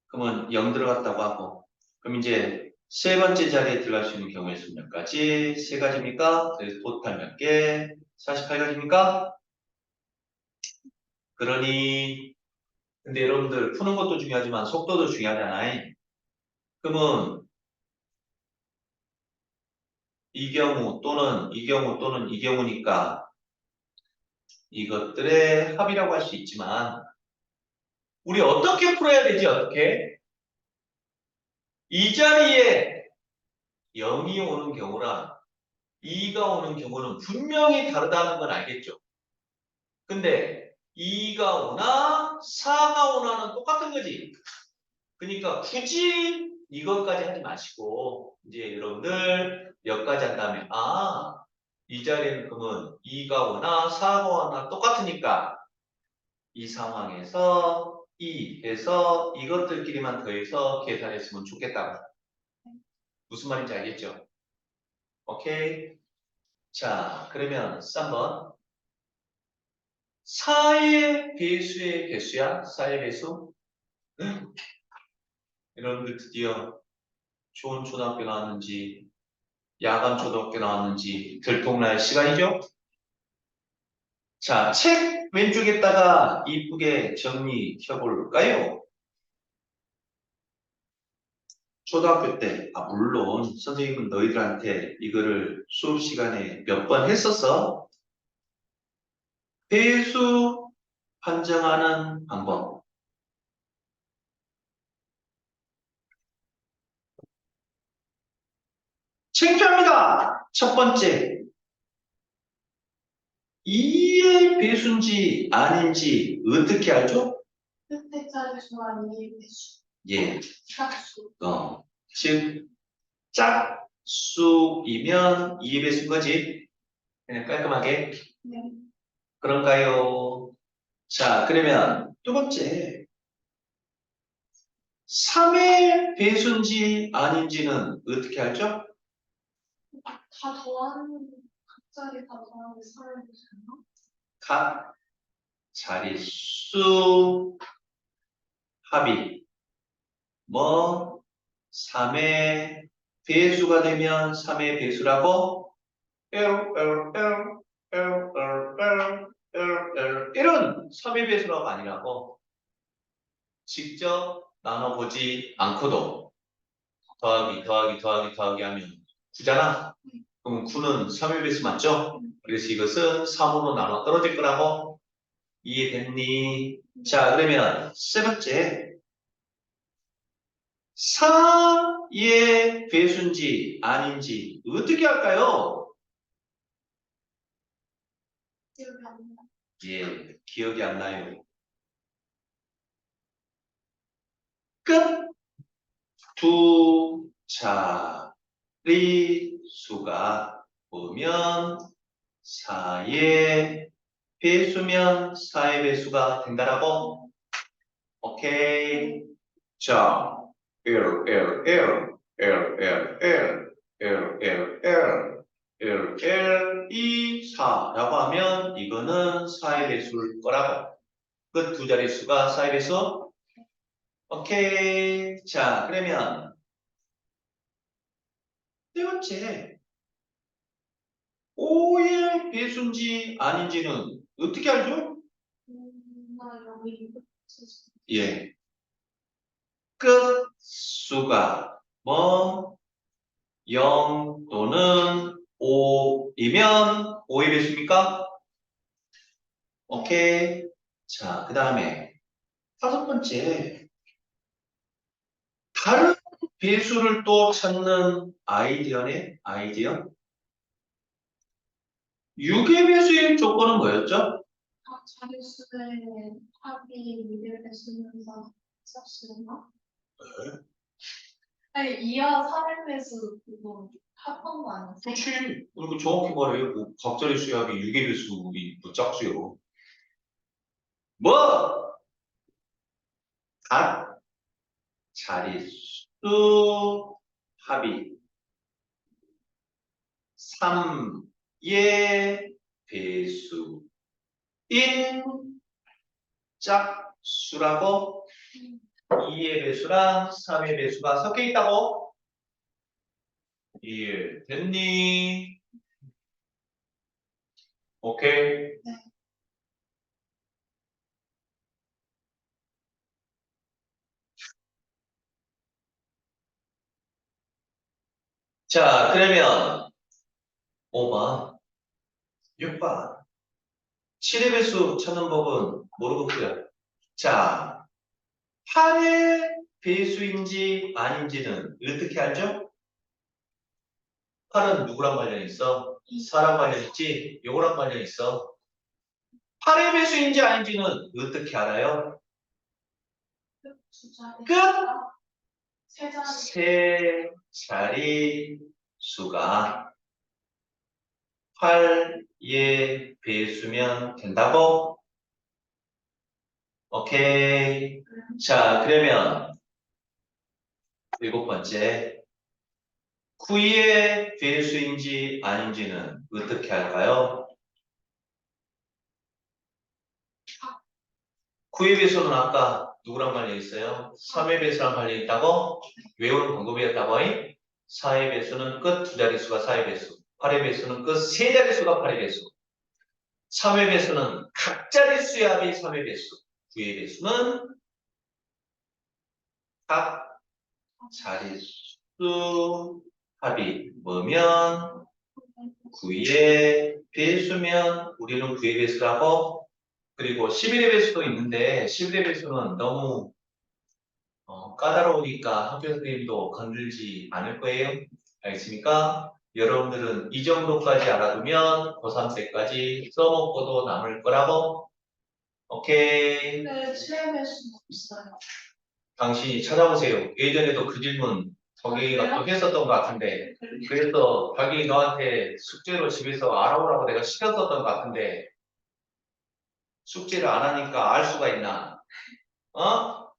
그러면 0 들어갔다고 하고. 그럼 이제 세 번째 자리에 들어갈 수 있는 경우의 수 몇 가지? 3가지입니까? 그래서 토탈 몇 개? 48가지입니까? 그러니 근데 여러분들 푸는 것도 중요하지만 속도도 중요하잖아요. 그러면 이 경우 또는 이 경우 또는 이 경우니까 이것들의 합이라고 할 수 있지만 우리 어떻게 풀어야 되지? 어떻게? 이 자리에 0이 오는 경우랑 2가 오는 경우는 분명히 다르다는 건 알겠죠? 근데 2가 오나 4가 오나는 똑같은 거지. 그러니까 굳이 이것까지 하지 마시고 이제 여러분들 여기까지 한 다음에 이 자리는 그러면 2가 오나 4가 오나 똑같으니까 이 상황에서 2 해서 이것들끼리만 더해서 계산했으면 좋겠다고. 무슨 말인지 알겠죠? 오케이. 자, 그러면 3번. 4의 배수의 배수야? 4의 배수? 여러분들 드디어 좋은 초등학교 나왔는지 야간 초등학교 나왔는지 들통날 시간이죠? 자, 책 왼쪽에다가 이쁘게 정리해 볼까요? 초등학교 때, 물론 선생님은 너희들한테 이거를 수업 시간에 몇 번 했었어? 배수 판정하는 방법. 창피합니다. 첫 번째, 2의 배수인지 아닌지 어떻게 알죠? 끝에 자리 수와 이의 배수. 예, 짝수. 즉 짝수이면 2의 배수인 거지. 그냥 깔끔하게. 네. 그런가요? 자, 그러면 두 번째, 3의 배수인지 아닌지는 어떻게 알죠? 다 더하는 각자리 다 더하는 사람이 되나? 각 자릿수 합이 3의 배수가 되면 3의 배수라고 이런 3의 배수라고 아니라고 직접 나눠보지 않고도 더하기 하면 9잖아. 그럼 9는 3의 배수 맞죠? 그래서 이것은 3으로 나눠 떨어질 거라고 이해됐니? 자, 그러면 세 번째 4의 배수인지 아닌지 어떻게 할까요? 기억이 안 나. 예, 기억이 안 나요. 끝! 두 자리 수가 보면 4의 배수면 4의 배수가 된다라고? 오케이. 자, L, L, L, L, L, L, L, L, L. 1, 2, 4라고 하면 이거는 4의 배수일 거라고. 끝 두 자릿수가 4의 배수? 오케이. 자, 그러면 세 번째. 5의 배수인지 아닌지는 어떻게 알죠? 나 여기 예. 끝 수가 뭐 0 또는 5이면 5의 배수입니까? 오케이. 자, 그 다음에 다섯 번째. 다른 배수를 또 찾는 아이디어네. 아이디어. 6의 배수의 조건은 뭐였죠? 자릿수의 합이 미래를 쓰면서 썼으나? 아니 2와 3의 배수 그거 합한 거 아니었어? 그렇지. 그리고 정확히 말해요. 뭐 각자리 수합이 6의 배수이 뭐 짝수요. 뭐? 각 자릿수 합이 3의 배수인 짝수라고 2의 배수랑 3의 배수가 섞여 있다고? 이해됐니? 오케이. 자, 그러면 5번, 6번. 7의 배수 찾는 법은 모르겠고요. 자, 8의 배수인지 아닌지는 어떻게 알죠? 8은 누구랑 관련 있어? 4랑 관련 있지? 요거랑 관련 있어. 8의 배수인지 아닌지는 어떻게 알아요? 두 자리 끝! 세 자리 세 자리 수가 8의 배수면 된다고? 오케이. 자, 그러면 일곱 번째. 9의 배수인지 아닌지는 어떻게 할까요? 9의 배수는 아까 누구랑 관련 있어요? 3의 배수랑 관련 있다고? 외우는 방법이었다고? 4의 배수는 끝 두 자릿수가 4의 배수. 8의 배수는 끝 세 자릿수가 8의 배수. 3의 배수는 각 자릿수의 합이 3의 배수. 9의 배수는 각 자릿수 합이 뭐면 9의 배수면 우리는 9의 배수라고 그리고 11의 배수도 있는데 11의 배수는 너무 까다로우니까 학교 선생님도 건들지 않을 거예요. 알겠습니까? 여러분들은 이 정도까지 알아두면 고3 때까지 써먹고도 남을 거라고 오케이. 근데 7의 배수는 없어요. 당신이 찾아보세요. 예전에도 그 질문 덕영이가 또 했었던 것 같은데 그래서 덕영이 너한테 숙제로 집에서 알아보라고 내가 시켰었던 것 같은데 숙제를 안 하니까 알 수가 있나? 어?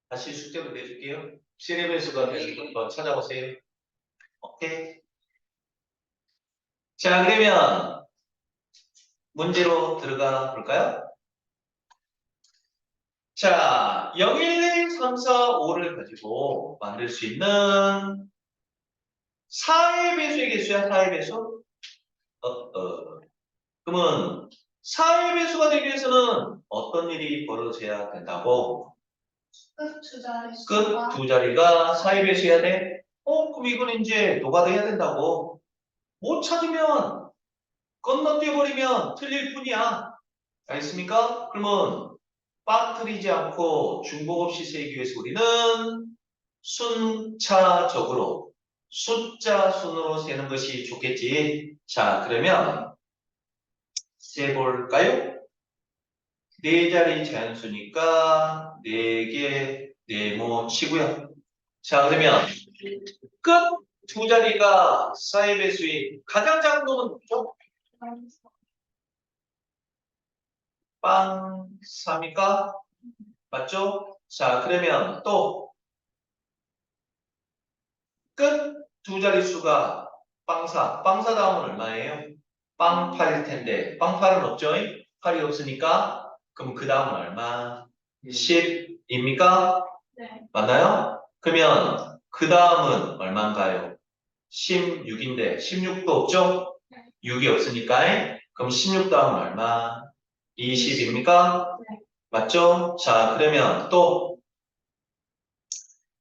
다시 숙제로 내줄게요. 시레베스가 되는 거 한번 찾아보세요. 오케이. 자, 그러면 문제로 들어가 볼까요? 자, 0, 1, 2, 3, 4, 5를 가지고 만들 수 있는 4의 배수의 개수야, 4의 배수? 그러면 4의 배수가 되기 위해서는 어떤 일이 벌어져야 된다고? 끝 두 자리 끝 두 자리가 4의 배수여야 돼? 그럼 이건 이제 노가다 해야 된다고. 못 찾으면 건너뛰어버리면 틀릴 뿐이야. 알겠습니까? 그러면 빠뜨리지 않고 중복 없이 세기 위해서 우리는 순차적으로 숫자 순으로 세는 것이 좋겠지. 자, 그러면 세볼까요? 네 자리 자연수니까 4개 네모치고요. 자, 그러면 끝 두 자리가 사의 배수인 가장 작은 놈은 뭐죠? 빵 3이니까 맞죠? 자, 그러면 또 끝 두 자릿수가 빵사. 빵사 다음은 얼마예요? 빵 8일 텐데 빵 8은 없죠? 8이 없으니까 그럼 그 다음은 얼마? 10입니까? 네. 맞나요? 그러면 그 다음은 얼마인가요? 16인데 16도 없죠? 6이 없으니까 그럼 16 다음은 얼마? 20입니까? 네. 맞죠? 자 그러면 또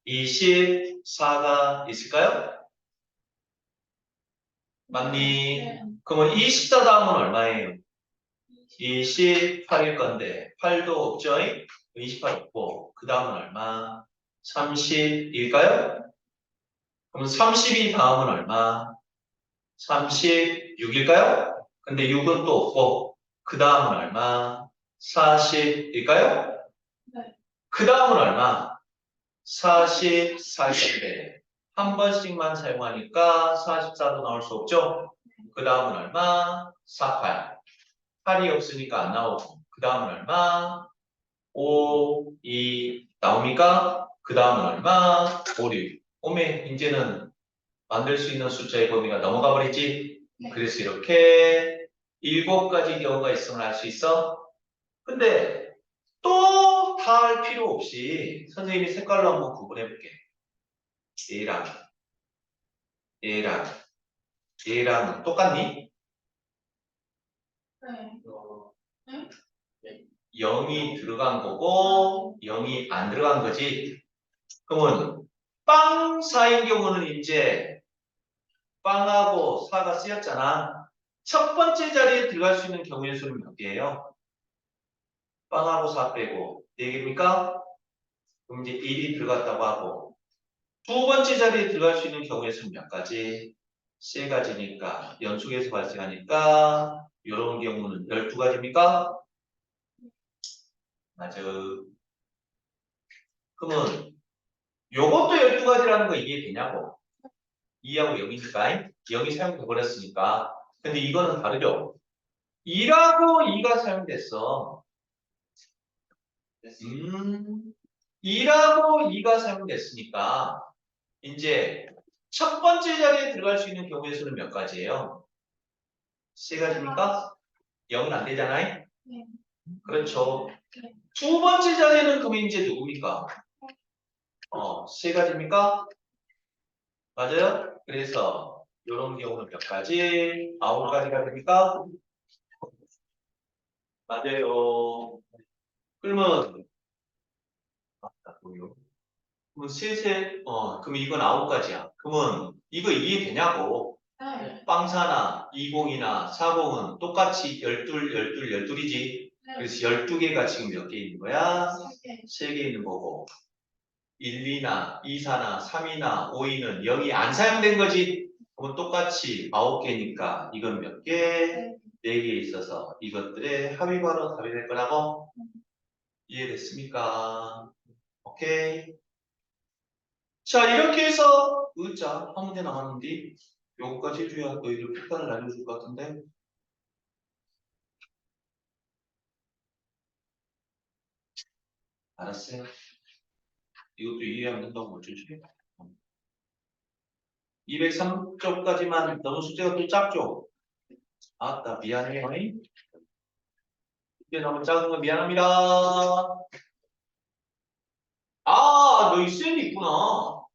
24가 있을까요? 맞니? 네. 그러면 24 다음은 얼마예요? 28일 건데 8도 없죠? 28 없고 그 다음은 얼마? 30일까요? 그럼 32 다음은 얼마? 36일까요? 근데 6은 또 없고 그 다음은 얼마? 40일까요? 네. 그 다음은 얼마? 44일인데 한 번씩만 사용하니까 44도 나올 수 없죠? 그 다음은 얼마? 48. 8이 없으니까 안 나오고 그 다음은 얼마? 5, 2 나옵니까? 그 다음은 얼마? 5, 6. 오메 이제는 만들 수 있는 숫자의 범위가 넘어가 버리지? 네. 그래서 이렇게 7가지 경우가 있음을 알 수 있어? 근데 또 다 할 필요 없이 선생님이 색깔로 한번 구분해 볼게. 얘랑 얘랑 얘랑 똑같니? 네. 0이 들어간 거고 0이 안 들어간 거지. 그러면 빵 4인 경우는 이제 빵하고 4가 쓰였잖아. 첫 번째 자리에 들어갈 수 있는 경우의 수는 몇 개예요? 빵하고 4 빼고 4개입니까? 그럼 이제 1이 들어갔다고 하고 두 번째 자리에 들어갈 수 있는 경우의 수는 몇 가지? 3가지니까 연속해서 발생하니까 이런 경우는 12가지입니까? 맞아. 그러면 요것도 12가지라는 거 이해되냐고? 2하고 0이니까 0이 사용돼 버렸으니까. 근데 이거는 다르죠? 2라고 2가 사용됐어. 2라고 2가 사용됐으니까 이제 첫 번째 자리에 들어갈 수 있는 경우의 수는 몇 가지예요? 3가지입니까? 0은 안 되잖아요? 네. 그렇죠. 네. 두 번째 자리에는 그럼 이제 누굽니까? 3가지입니까? 맞아요? 그래서 이런 경우는 몇 가지? 9가지가 됩니까? 맞아요. 그러면 뭐요? 그러면 그럼 이건 9가지야. 그러면 이거 이해되냐고? 네. 빵사나 20이나 40은 똑같이 12, 12, 12이지. 그래서 12개가 지금 몇 개 있는 거야? 네. 3개 있는 거고. 1, 2나 2, 4나 3이나 5이는 0이 안 사용된 거지. 그러면 똑같이 9개니까 이건 몇 개? 4개 있어서 이것들의 합이 바로 답이 될 거라고? 이해됐습니까? 오케이. 자, 이렇게 해서 의자 한 문제 남았는데 요거까지 해줘야 너희들 평가를 알려줄 것 같은데. 알았어요. 이것도 이해하면 된다고 못 주지. 203쪽까지만 너무 숙제가 또 작죠? 아따, 미안해요. 숙제 너무 작은 거 미안합니다. 아, 너희 쌤이 있구나.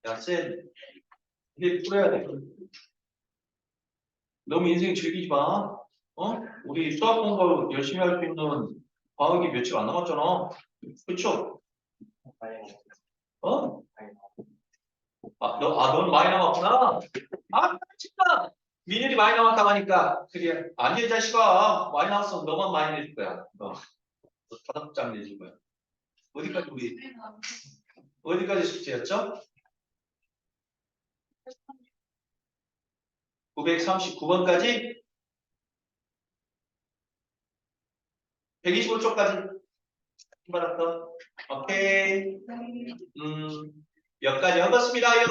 야, 쌤. 이게 풀어야 돼. 너무 인생 즐기지 마. 우리 수학 공부 열심히 할 수 있는 과학이 며칠 안 남았잖아. 그쵸? 어? 넌 많이 남았구나. 진짜. 민율이 많이 남았다고 하니까. 그래. 아니, 이 자식아. 많이 남았으면 너만 많이 내줄 거야. 너 5장 내줄 거야. 어디까지 숙제였죠? 939번까지? 125쪽까지? 받았어. 오케이. 몇 가지 얻었습니다요.